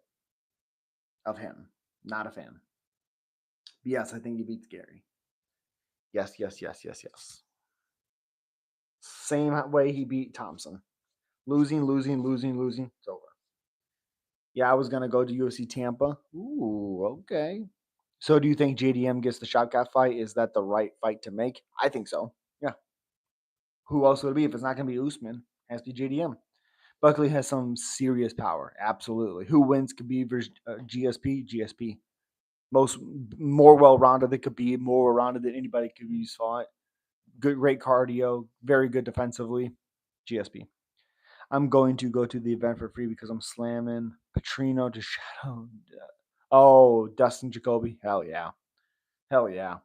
Speaker 1: Of him. Not a fan. But yes, I think he beats Gary. Yes, yes, yes, yes, yes. Same way he beat Thompson. Losing, losing, losing, losing. It's over. Yeah, I was gonna go to UFC Tampa. Ooh, okay. So do you think JDM gets the Shavkat fight? Is that the right fight to make? I think so. Yeah. Who else would it be if it's not going to be Usman? It has to be JDM. Buckley has some serious power. Absolutely. Who wins Khabib versus GSP? GSP. More well-rounded than Khabib, more well-rounded than anybody Khabib's fought. Great cardio, very good defensively. GSP. I'm going to go to the event for free because I'm slamming Petrino to Shadow. Oh, Dustin Jacoby. Hell yeah. Hell yeah.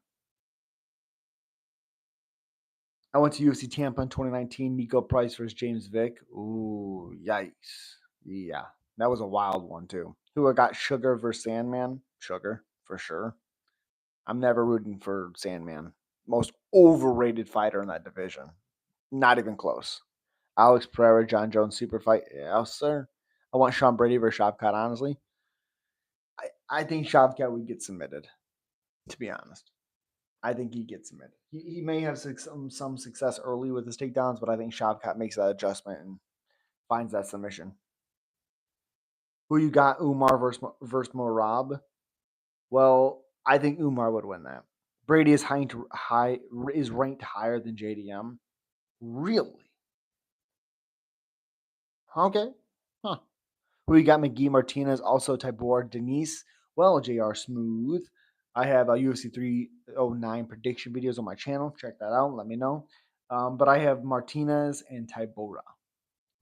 Speaker 1: I went to UFC Tampa in 2019. Nico Price versus James Vick. Ooh, yikes. Yeah, that was a wild one too. Who I got? Sugar versus Sandman. Sugar for sure. I'm never rooting for Sandman. Most overrated fighter in that division. Not even close. Alex Pereira, Jon Jones super fight. Yes, sir. I want Sean Brady versus Shavkat. Honestly, I think Shavkat would get submitted. To be honest. I think he gets submitted. He may have some success early with his takedowns, but I think Shavkat makes that adjustment and finds that submission. Who you got? Umar versus Morab? Well, I think Umar would win that. Brady is ranked higher than JDM. Really? Okay. Huh. Who you got? McGee Martinez, also Tybor Denise. Well, JR Smooth. I have a UFC 309 prediction videos on my channel. Check that out. Let me know. But I have Martinez and Tybura.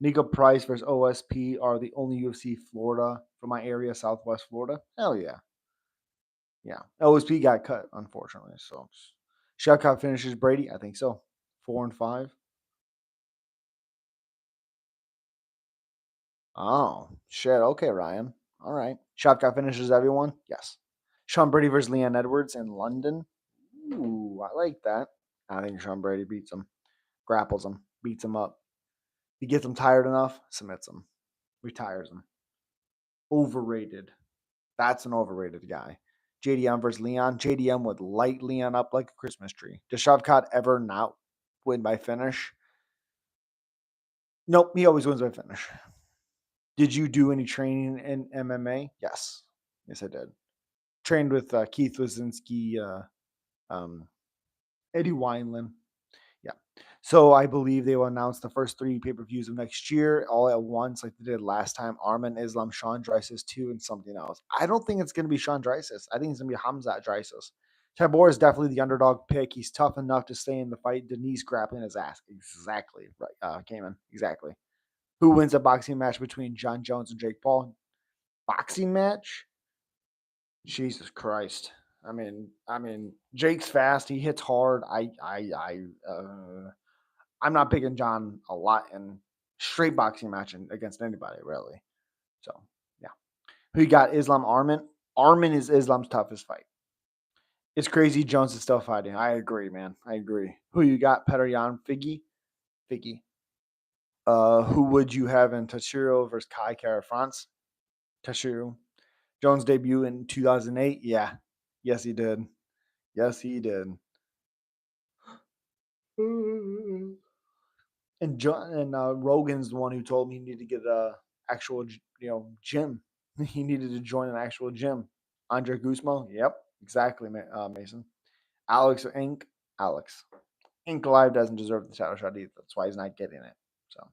Speaker 1: Nico Price versus OSP are the only UFC Florida from my area, Southwest Florida. Hell yeah. Yeah. OSP got cut, unfortunately. So Shutout finishes Brady. I think so. 4-5. Oh, shit. Okay, Ryan. All right. Shutout finishes everyone. Yes. Sean Brady versus Leon Edwards in London. Ooh, I like that. I think Sean Brady beats him, grapples him, beats him up. He gets him tired enough, submits him, retires him. Overrated. That's an overrated guy. JDM versus Leon. JDM would light Leon up like a Christmas tree. Does Shavkat ever not win by finish? Nope, he always wins by finish. Did you do any training in MMA? Yes. Yes, I did. Trained with Keith Wazinski, um, Eddie Wineland. Yeah. So I believe they will announce the first three pay-per-views of next year all at once, like they did last time. Armin Islam, Sean Drysis 2, and something else. I don't think it's going to be Sean Drysis. I think it's going to be Hamzat Drysis. Tabor is definitely the underdog pick. He's tough enough to stay in the fight. Denise grappling his ass. Exactly. Right. Cayman. Exactly. Who wins a boxing match between Jon Jones and Jake Paul? Boxing match? Jesus Christ. Jake's fast. He hits hard. I'm not picking John a lot in straight boxing match against anybody, really. So, yeah. Who you got? Islam Armin. Armin is Islam's toughest fight. It's crazy Jones is still fighting. I agree, man. I agree. Who you got? Petr Figgy? Figgy. Who would you have in Tashiro versus Kai Kara France? Tashiro. Jones debut in 2008? Yeah. Yes, he did. Yes, he did. And John and Rogan's the one who told me he needed to get a actual gym. He needed to join an actual gym. Andre Guzmo. Yep, exactly, Mason. Alex Inc. Alex Inc. Live doesn't deserve the title shot either. That's why he's not getting it. So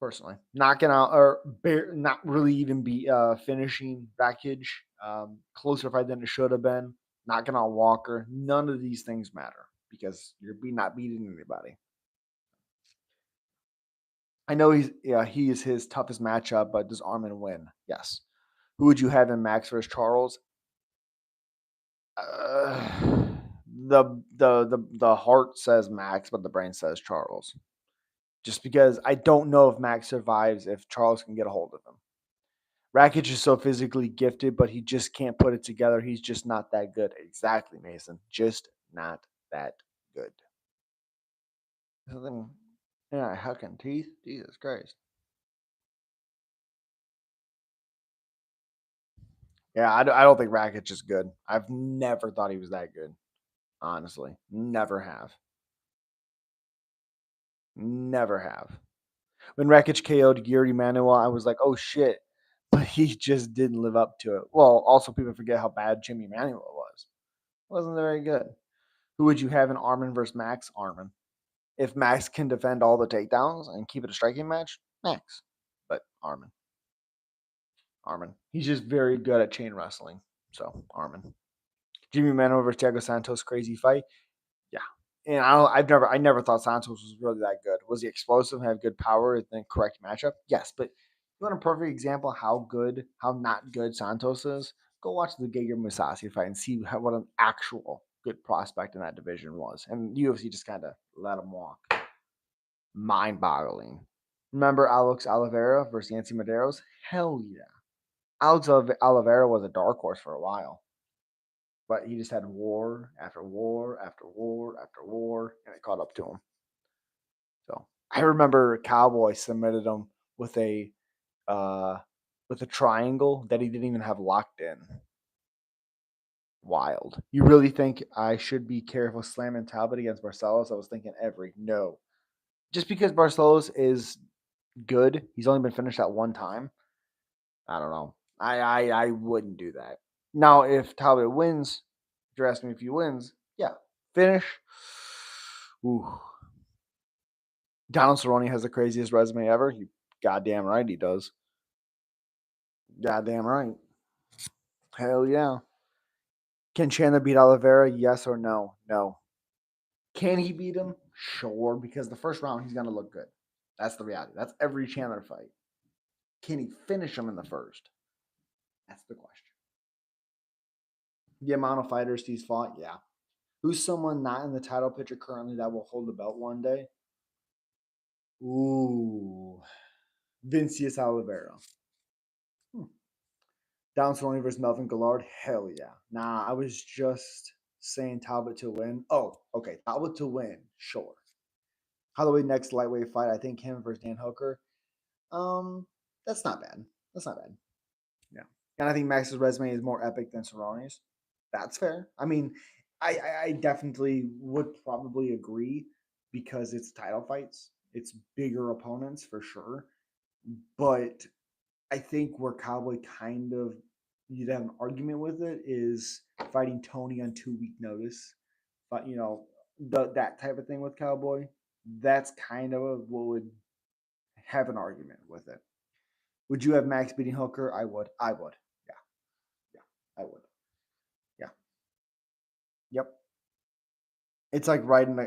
Speaker 1: personally, knocking out or not really even be finishing Rakic. Closer fight than it should have been. Knocking out Walker. None of these things matter because you're not beating anybody. I know he is his toughest matchup, but does Armin win? Yes. Who would you have in Max versus Charles? The heart says Max, but the brain says Charles. Just because I don't know if Max survives if Charles can get a hold of him. Rakic is so physically gifted, but he just can't put it together. He's just not that good. Exactly, Mason. Just not that good. Yeah, hucking teeth. Jesus Christ. Yeah, I don't think Rakic is good. I've never thought he was that good. Honestly, never have. Never have. When Rakic KO'd Yuri Manuel, I was like, oh shit. But he just didn't live up to it. Well, also people forget how bad Jimmy Manuel was. Wasn't very good. Who would you have in Armin versus Max? Armin. If Max can defend all the takedowns and keep it a striking match, Max. But Armin. Armin. He's just very good at chain wrestling. So Armin. Jimmy Manuel versus Thiago Santos, crazy fight. Yeah. And I never thought Santos was really that good. Was he explosive, have good power, and then correct matchup? Yes, but you want a perfect example how not good Santos is? Go watch the Gegard Mousasi fight and see what an actual good prospect in that division was. And UFC just kind of let him walk. Mind boggling. Remember Alex Oliveira versus Yancy Medeiros? Hell yeah. Alex Oliveira was a dark horse for a while. But he just had war after war after war after war, and it caught up to him. So I remember Cowboy submitted him with a uh, triangle that he didn't even have locked in. Wild. You really think I should be careful slamming Talbot against Barcelos? I was thinking no. Just because Barcelos is good, he's only been finished at one time. I don't know. I wouldn't do that. Now if Talbot wins, if you're asking me if he wins, yeah, finish. Ooh. Donald Cerrone has the craziest resume ever. You goddamn right he does. Goddamn right. Hell yeah. Can Chandler beat Oliveira? Yes or no? No. Can he beat him? Sure, because the first round he's gonna look good. That's the reality. That's every Chandler fight. Can he finish him in the first? That's the question. The amount of fighters he's fought, yeah. Who's someone not in the title picture currently that will hold the belt one day? Ooh, Vincius Oliveira. Hmm. Down Cerrone versus Melvin Gillard? Hell yeah. Nah, I was just saying Talbot to win. Oh, okay. Talbot to win. Sure. Holloway next lightweight fight. I think him versus Dan Hooker. That's not bad. That's not bad. Yeah. And I think Max's resume is more epic than Cerrone's. That's fair. I mean, I definitely would probably agree because it's title fights. It's bigger opponents for sure. But I think where Cowboy kind of you'd have an argument with it is fighting Tony on 2 week notice. But that type of thing with Cowboy, that's kind of what would have an argument with it. Would you have Max beating Hooker? I would. I would. Yeah. Yeah. I would. Yeah. Yep. It's like riding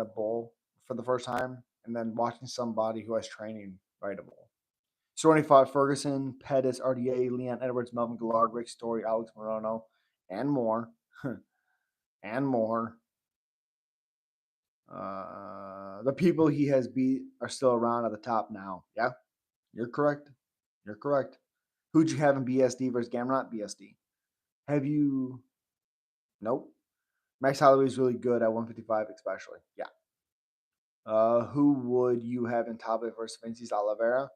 Speaker 1: a bull for the first time and then watching somebody who has training ride a bull. Cerrone fought Ferguson, Pettis, RDA, Leon Edwards, Melvin Gillard, Rick Story, Alex Morono, and more. And more. The people he has beat are still around at the top now. Yeah, you're correct. You're correct. Who'd you have in BSD versus Gamrot? BSD. Have you? Nope. Max Holloway is really good at 155, especially. Yeah. Who would you have in Talbot versus Vinicius Oliveira?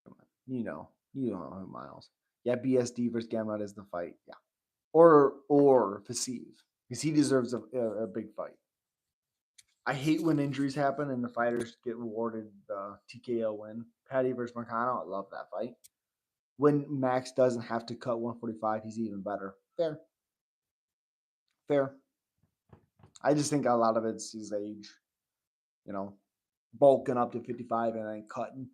Speaker 1: Come on. You know who Miles. Yeah, BSD versus Gamrot is the fight. Yeah. Or Faceve. Because he deserves a big fight. I hate when injuries happen and the fighters get rewarded the TKO win. Patty versus Marcano, I love that fight. When Max doesn't have to cut 145, he's even better. Fair. Fair. I just think a lot of it's his age. You know, bulking up to 55 and then cutting.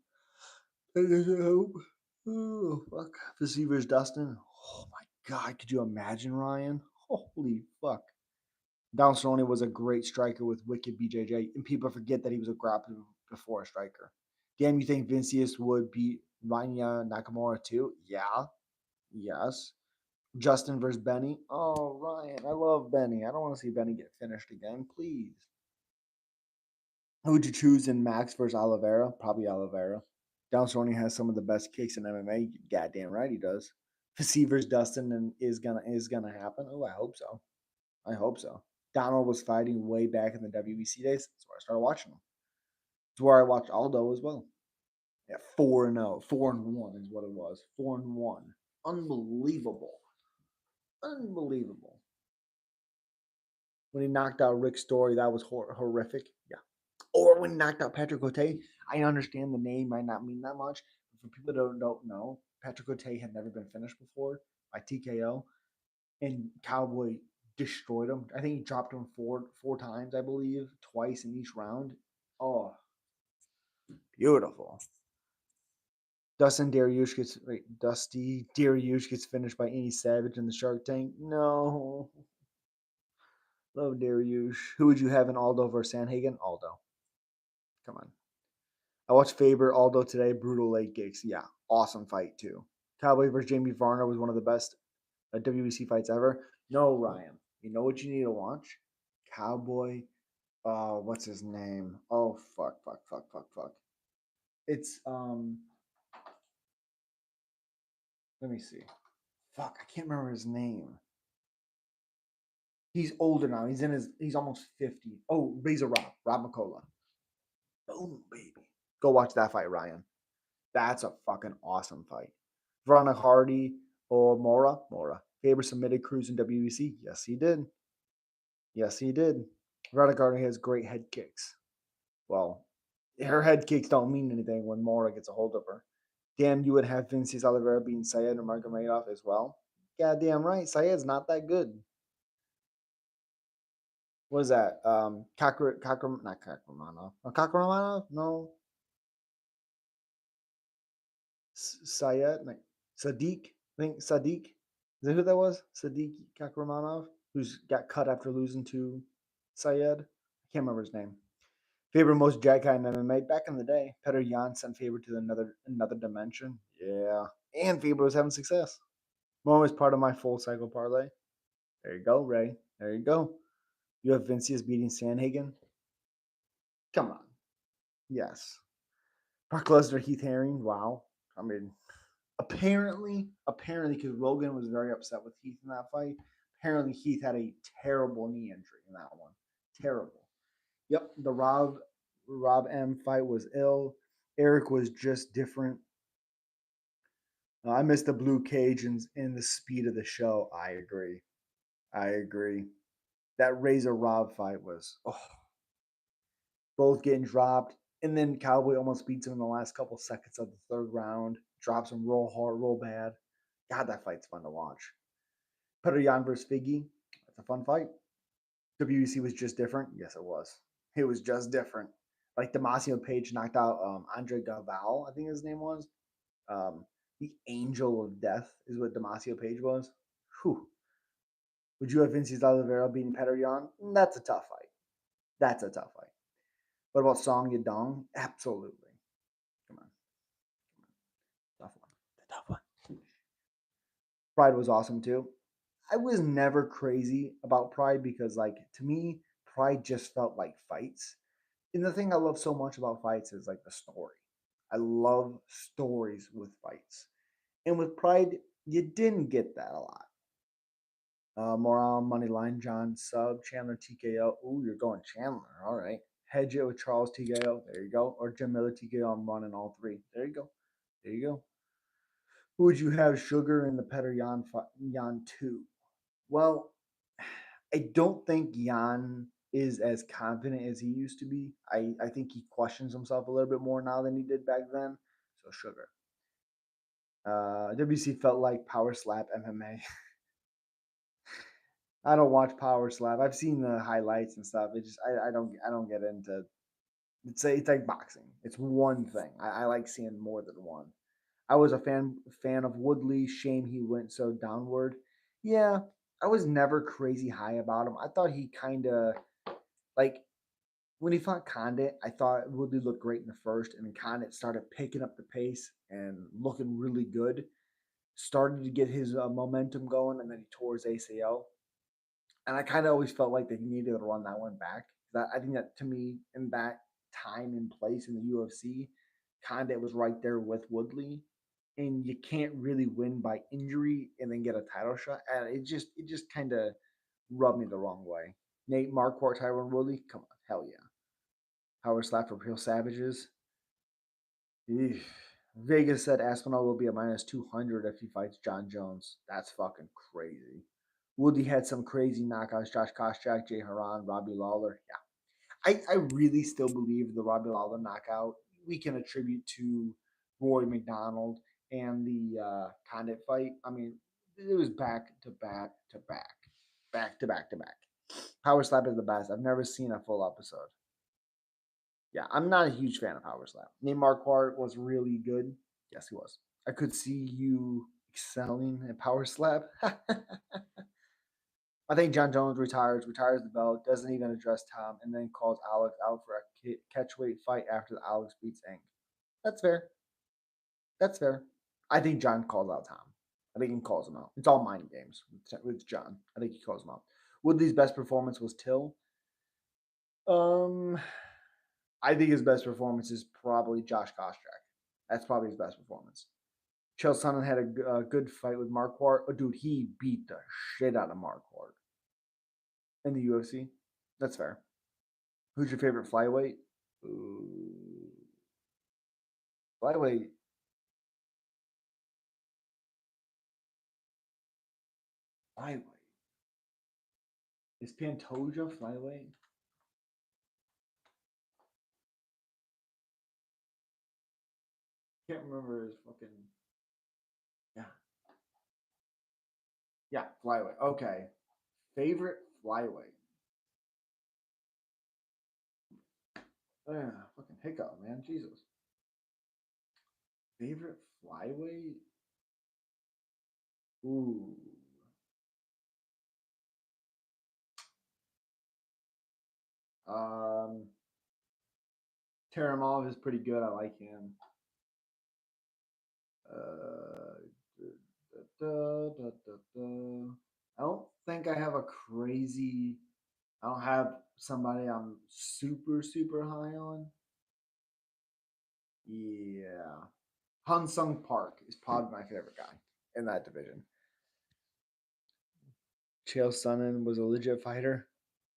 Speaker 1: Oh, fuck. Deceivers Dustin. Oh my God. Could you imagine, Ryan? Holy fuck. Don Cerrone was a great striker with wicked BJJ, and people forget that he was a grappler before a striker. Damn, you think Vincius would beat Rania Nakamura too? Yeah. Yes. Justin versus Benny. Oh, Ryan. I love Benny. I don't want to see Benny get finished again. Please. Who would you choose in Max versus Oliveira? Probably Oliveira. Don Cerrone has some of the best kicks in MMA. Goddamn right he does. Facevers Dustin and is gonna happen. Oh, I hope so. I hope so. Donald was fighting way back in the WBC days. That's where I started watching him. It's where I watched Aldo as well. Yeah, 4-0. 4-1 is what it was. 4-1. Unbelievable. Unbelievable. When he knocked out Rick Story, that was horrific. Yeah. Or when he knocked out Patrick Cote, I understand the name might not mean that much. But for people that don't know, Patrick Cote had never been finished before by TKO, and Cowboy destroyed him. I think he dropped him four times, I believe, twice in each round. Oh, beautiful. Dusty Dariush gets finished by any Savage in the Shark Tank. No, love Dariush. Who would you have in Aldo versus Sanhagen? Aldo. Come on. I watched Faber Aldo today. Brutal leg kicks. Yeah, awesome fight too. Cowboy versus Jamie Varner was one of the best WBC fights ever. No, Ryan. You know what you need to watch? Cowboy. What's his name? Oh, fuck. It's Let me see. Fuck, I can't remember his name. He's older now. He's almost 50. Oh, Razor Rob McCullough. Boom, baby. Go watch that fight, Ryan. That's a fucking awesome fight. Veronica Hardy or Mora. Faber submitted Cruz in WBC. Yes, he did. Yes, he did. Veronica Hardy has great head kicks. Well, her head kicks don't mean anything when Mora gets a hold of her. Damn, you would have Vinicius Oliveira beating Syed or Margamedov as well. Goddamn right. Syed's not that good. What is that? Not Kakramanov. Kakramanov? No. Syed? Like Sadiq? I think Sadiq. Is that who that was? Sadiq Kakramanov, who's got cut after losing to Syed. I can't remember his name. Favorite most Jack guy in MMA back in the day. Petr Yan sent Faber to another dimension. Yeah, and Faber was having success. More was part of my full cycle parlay. There you go, Ray. There you go. You have Vincius beating Sanhagen. Come on. Yes. Brock Lesnar, Heath Herring. Wow. I mean, apparently, because Rogan was very upset with Heath in that fight. Apparently, Heath had a terrible knee injury in that one. Terrible. Yep, the Rob M fight was ill. Eric was just different. I missed the blue cage and the speed of the show. I agree. I agree. That Razor Rob fight was both getting dropped, and then Cowboy almost beats him in the last couple seconds of the third round. Drops him roll hard, roll bad. God, that fight's fun to watch. Petr Yan versus Figgy. That's a fun fight. WEC was just different. Yes, it was. It was just different. Like Damasio Page knocked out Andre Galval, I think his name was. Um, the Angel of Death is what Damasio Page was. Whew. Would you have Vinicius Oliveira beating Petr Yan? That's a tough fight. That's a tough fight. What about Song Yadong? Absolutely. Come on. Tough one. The tough one. Pride was awesome too. I was never crazy about Pride because, like, to me, Pride just felt like fights. And the thing I love so much about fights is like the story. I love stories with fights. And with Pride, you didn't get that a lot. Moral money line, John sub, Chandler TKO. Ooh, you're going Chandler. All right. Hedge it with Charles TKO. There you go. Or Jim Miller TKO. I'm running all three. There you go. There you go. Who would you have, Sugar in the Petr Yan 2? Well, I don't think Jan is as confident as he used to be. I think he questions himself a little bit more now than he did back then. So Sugar. WC felt like Power Slap MMA. I don't watch Power Slap. I've seen the highlights and stuff. It just I don't get into. It's like boxing. It's one thing. I like seeing more than one. I was a fan of Woodley. Shame he went so downward. Yeah, I was never crazy high about him. I thought he kind of like when he fought Condit. I thought Woodley looked great in the first, and then Condit started picking up the pace and looking really good. Started to get his momentum going, and then he tore his ACL. And I kind of always felt like they needed to run that one back. I think that to me, in that time and place in the UFC, Condit was right there with Woodley, and you can't really win by injury and then get a title shot. And it just kind of rubbed me the wrong way. Nate Marquardt, Tyron Woodley, come on, hell yeah. Power slap for Real Savages. Eesh. Vegas said Aspinall will be a minus 200 if he fights Jon Jones. That's fucking crazy. Woody had some crazy knockouts. Josh Koscheck, Jay Haran, Robbie Lawler. Yeah. I really still believe the Robbie Lawler knockout we can attribute to Rory McDonald and the Condit fight. I mean, it was back to back to back. Back to back to back. Power Slap is the best. I've never seen a full episode. Yeah, I'm not a huge fan of Power Slap. Nate Marquardt was really good. Yes, he was. I could see you excelling at Power Slap. I think Jon Jones retires the belt, doesn't even address Tom, and then calls Alex out for a catchweight fight after Alex beats Eng. That's fair. That's fair. I think John calls out Tom. I think he calls him out. It's all mind games with John. I think he calls him out. Woodley's best performance was Till. Um, I think his best performance is probably Josh Koscheck. That's probably his best performance. Chael Sonnen had a good fight with Marquardt. Oh, dude, he beat the shit out of Marquardt in the UFC. That's fair. Who's your favorite flyweight? Ooh. Flyweight. Flyweight. Is Pantoja flyweight? Can't remember his fucking. Yeah. Yeah, flyweight. Okay. Favorite flyweight. Fucking hiccup, man. Jesus. Favorite flyweight? Ooh. Um, Taramov is pretty good. I like him. Uh, I don't think I have a crazy. I don't have somebody I'm super high on. Yeah, Han Sung Park is probably my favorite guy in that division. Chael Sonnen was a legit fighter.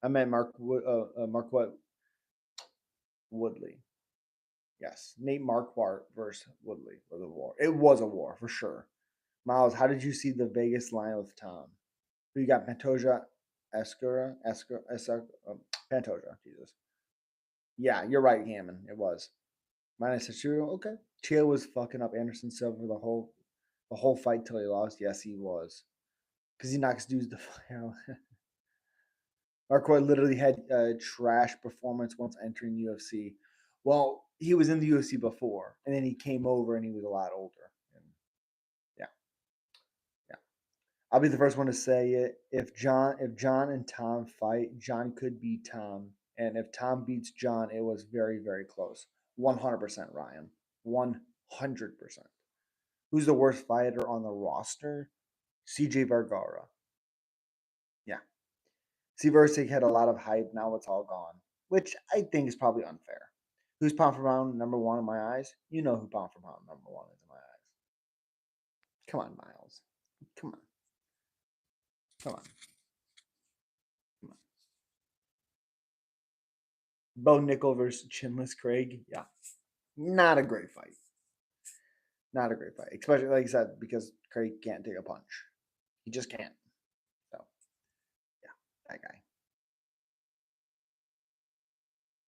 Speaker 1: I meant Mark what Woodley. Yes, Nate Marquardt versus Woodley was a war. It was a war for sure. Miles, how did you see the Vegas line with Tom? Who you got? Pantoja, Pantoja. Jesus. Yeah, you're right, Hammond. It was minus Shiro. Okay. Chael was fucking up Anderson Silva the whole fight till he lost. Yes, he was because he knocks dudes the fire. Marquardt literally had a trash performance once entering UFC. Well, he was in the UFC before, and then he came over and he was a lot older. And yeah, yeah. I'll be the first one to say it. If Jon and Tom fight, Jon could beat Tom, and if Tom beats Jon, it was very close. 100% Ryan. 100%. Who's the worst fighter on the roster? CJ Vergara. Yeah. Seversick had a lot of hype. Now it's all gone, which I think is probably unfair. Who's pound for pound number one in my eyes? You know who pound for pound number one is in my eyes. Come on, Miles. Come on. Come on. Come on. Bo Nickel versus Chinless Craig. Yeah. Not a great fight. Not a great fight. Especially, like I said, because Craig can't take a punch. He just can't. So, yeah, that guy.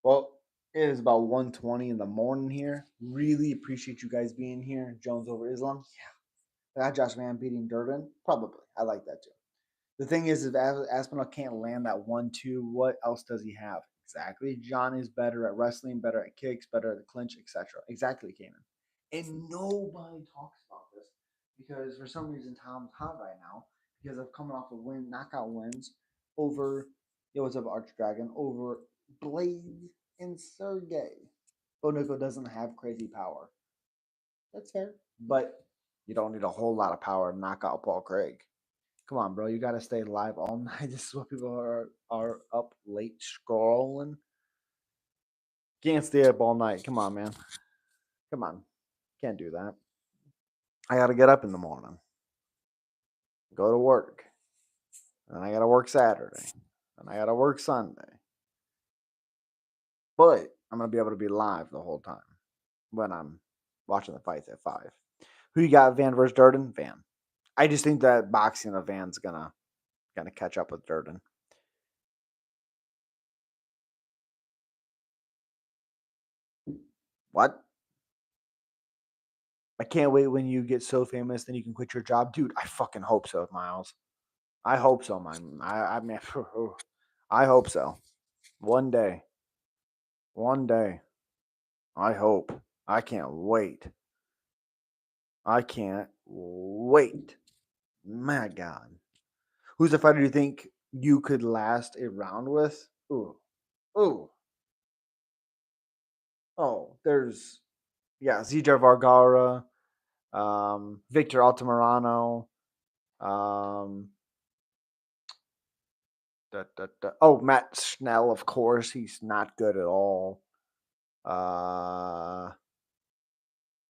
Speaker 1: Well, it is about 1:20 in the morning here. Really appreciate you guys being here. Jones over Islam. Yeah. That Josh Van beating Durden? Probably. I like that too. The thing is, if Aspinall can't land that 1-2, what else does he have? Exactly. Jon is better at wrestling, better at kicks, better at the clinch, etc. Exactly, Kanan. And nobody talks about this because for some reason Tom's hot right now because of coming off of knockout wins over, what's up, Arch Dragon, over Blade and Sergey. Boniko doesn't have crazy power. That's fair. But you don't need a whole lot of power to knock out Paul Craig. Come on, bro. You got to stay live all night. This is what people are up late scrolling. Can't stay up all night. Come on, man. Come on. Can't do that. I got to get up in the morning, go to work, and I got to work Saturday, and I got to work Sunday. But I'm going to be able to be live the whole time when I'm watching the fights at 5. Who you got, Van versus Durden? Van. I just think that boxing of Van's gonna catch up with Durden. What? I can't wait when you get so famous, then you can quit your job, dude. I fucking hope so, Miles. I hope so, man. I mean, I hope so. One day, one day. I hope. I can't wait. I can't wait. My God, who's the fighter you think you could last a round with? Ooh, ooh, oh. There's ZJ Vargara, Victor Altamirano, um, oh, Matt Schnell, of course. He's not good at all. Uh,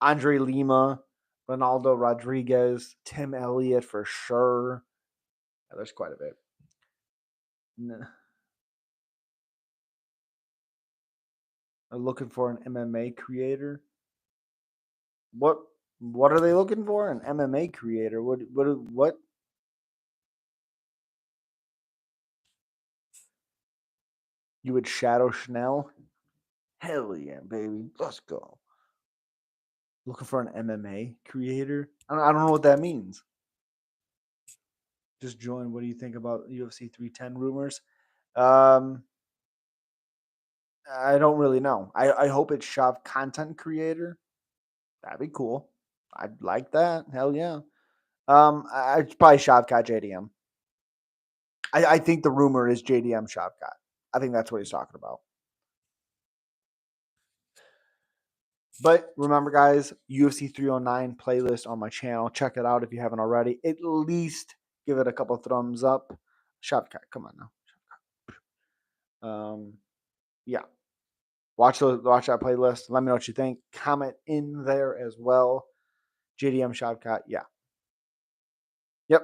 Speaker 1: Andre Lima, Ronaldo Rodriguez, Tim Elliott for sure. Yeah, there's quite a bit. I'm looking for an MMA creator. What what are they looking for? An MMA creator? What? You would shadow Schnell? Hell yeah, baby. Let's go. Looking for an MMA creator? I don't know what that means. Just join. What do you think about UFC 310 rumors? Um, I don't really know. I hope it's shop content creator. That'd be cool. I'd like that. Hell yeah. I'd probably Shavkat JDM. I think the rumor is JDM Shavkat. I think that's what he's talking about. But remember, guys, UFC 309 playlist on my channel. Check it out if you haven't already. At least give it a couple thumbs up. Shopcat, come on now. Yeah. Watch that playlist. Let me know what you think. Comment in there as well. JDM Shopcat, yeah. Yep.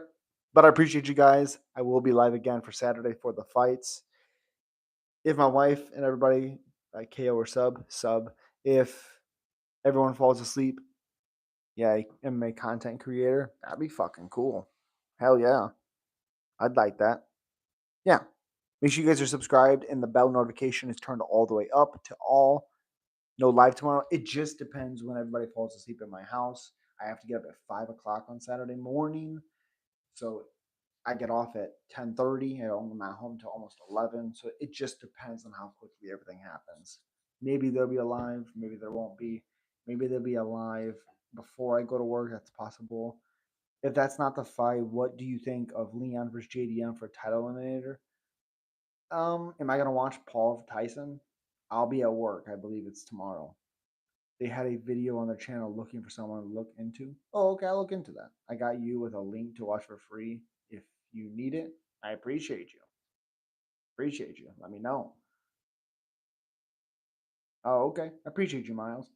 Speaker 1: But I appreciate you guys. I will be live again for Saturday for the fights. If my wife and everybody like KO or sub. If everyone falls asleep, yeah, MMA content creator, that'd be fucking cool. Hell yeah. I'd like that. Yeah. Make sure you guys are subscribed and the bell notification is turned all the way up to all. No live tomorrow. It just depends when everybody falls asleep in my house. I have to get up at 5 o'clock on Saturday morning. So I get off at 10:30 and I'm not home till almost 11. So it just depends on how quickly everything happens. Maybe there'll be a live, maybe there won't be. Maybe there'll be a live before I go to work. That's possible. If that's not the fight, what do you think of Leon versus JDM for title eliminator? Am I gonna watch Paul Tyson? I'll be at work. I believe it's tomorrow. They had a video on their channel looking for someone to look into. Oh, okay, I'll look into that. I got you with a link to watch for free if you need it. I appreciate you. Appreciate you. Let me know. Oh, okay. I appreciate you, Miles.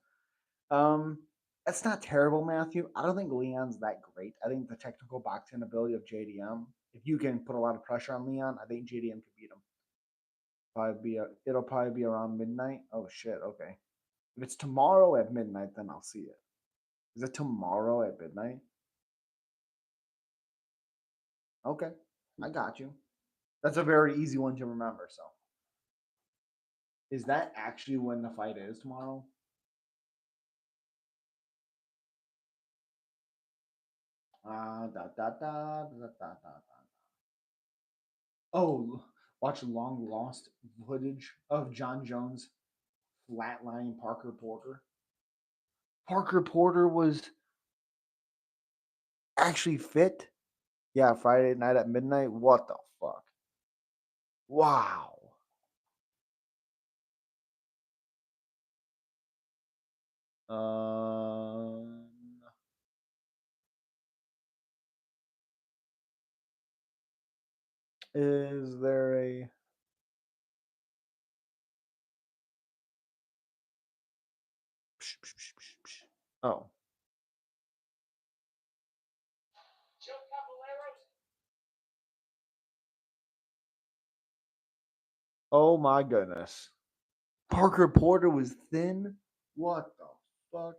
Speaker 1: Um, that's not terrible, Matthew. I don't think Leon's that great. I think the technical boxing ability of JDM. If you can put a lot of pressure on Leon, I think JDM could beat him. It'll probably be around midnight. Oh shit. Okay. If it's tomorrow at midnight, then I'll see it. Is it tomorrow at midnight? Okay, I got you. That's a very easy one to remember. So, is that actually when the fight is tomorrow? Da, da, da, da, da. Oh, watch long lost footage of Jon Jones flatlining Parker Porter. Parker Porter was actually fit. Yeah, Friday night at midnight. What the fuck? Wow. Um, is there a oh. Oh my goodness. Parker Porter was thin. What the fuck?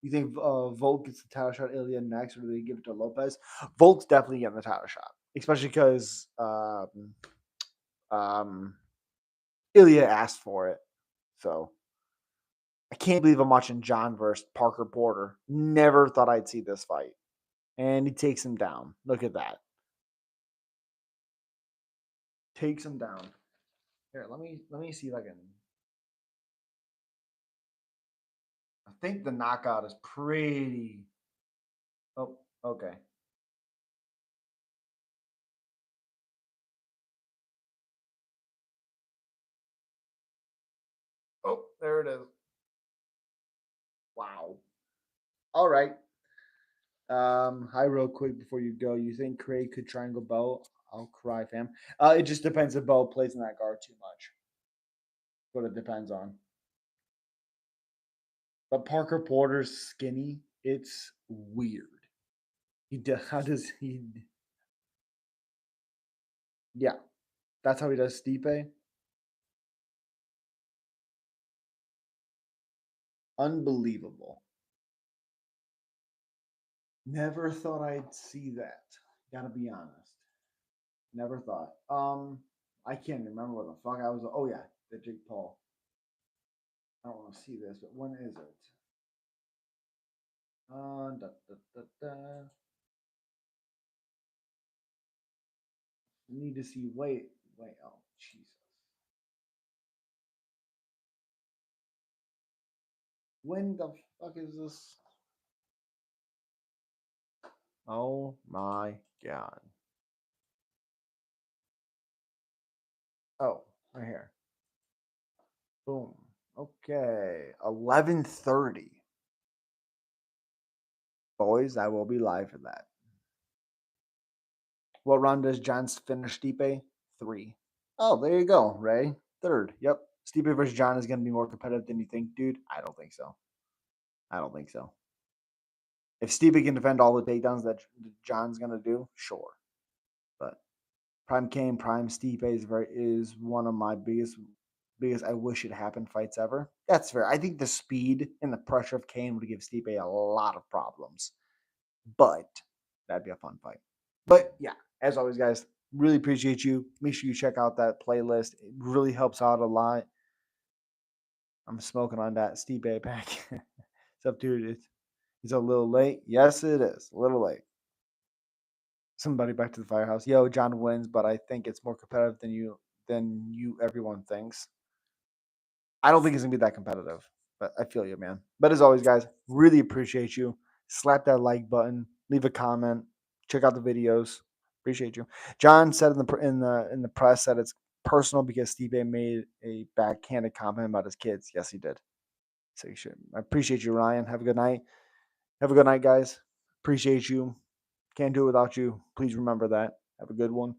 Speaker 1: You think Volk gets the title shot, Ilya next, or do they give it to Lopez? Volk's definitely getting the title shot, especially because um, Ilya asked for it. So I can't believe I'm watching John versus Parker Porter. Never thought I'd see this fight, and he takes him down. Look at that. Takes him down. Here, let me see if I can. I think the knockout is pretty. Oh, okay. Oh, there it is. Wow. All right. Hi, real quick before you go. You think Craig could triangle Bell? I'll cry, fam. It just depends if Bell plays in that guard too much. What it depends on. But Parker Porter's skinny. It's weird. How does he? Yeah, that's how he does Stipe. Unbelievable. Never thought I'd see that. Gotta be honest. Never thought. I can't remember what the fuck I was. Oh yeah, the Jake Paul. I don't want to see this, but when is it? Da, da, da, da. Need to see. Wait. Oh, Jesus. When the fuck is this? Oh my god. Oh, right here. Boom. Okay, 11:30. Boys, I will be live for that. What round does John finish Stipe? 3. Oh, there you go, Ray. Third. Yep. Stipe versus John is going to be more competitive than you think, dude. I don't think so. I don't think so. If Stipe can defend all the takedowns that John's going to do, sure. But Prime Kane, Prime Stipe is one of my biggest I wish it happened fights ever. That's fair. I think the speed and the pressure of Kane would give Stipe a lot of problems. But that'd be a fun fight. But yeah, as always, guys, really appreciate you. Make sure you check out that playlist. It really helps out a lot. I'm smoking on that Stipe pack. What's up, dude? It's a little late. Yes, it is. A little late. Somebody back to the firehouse. Yo, John wins, but I think it's more competitive than you everyone thinks. I don't think it's gonna be that competitive, but I feel you, man. But as always, guys, really appreciate you. Slap that like button, leave a comment, check out the videos. Appreciate you. John said in the press that it's personal because Steve made a backhanded comment about his kids. Yes, he did. So you should. I appreciate you, Ryan. Have a good night. Have a good night, guys. Appreciate you. Can't do it without you. Please remember that. Have a good one.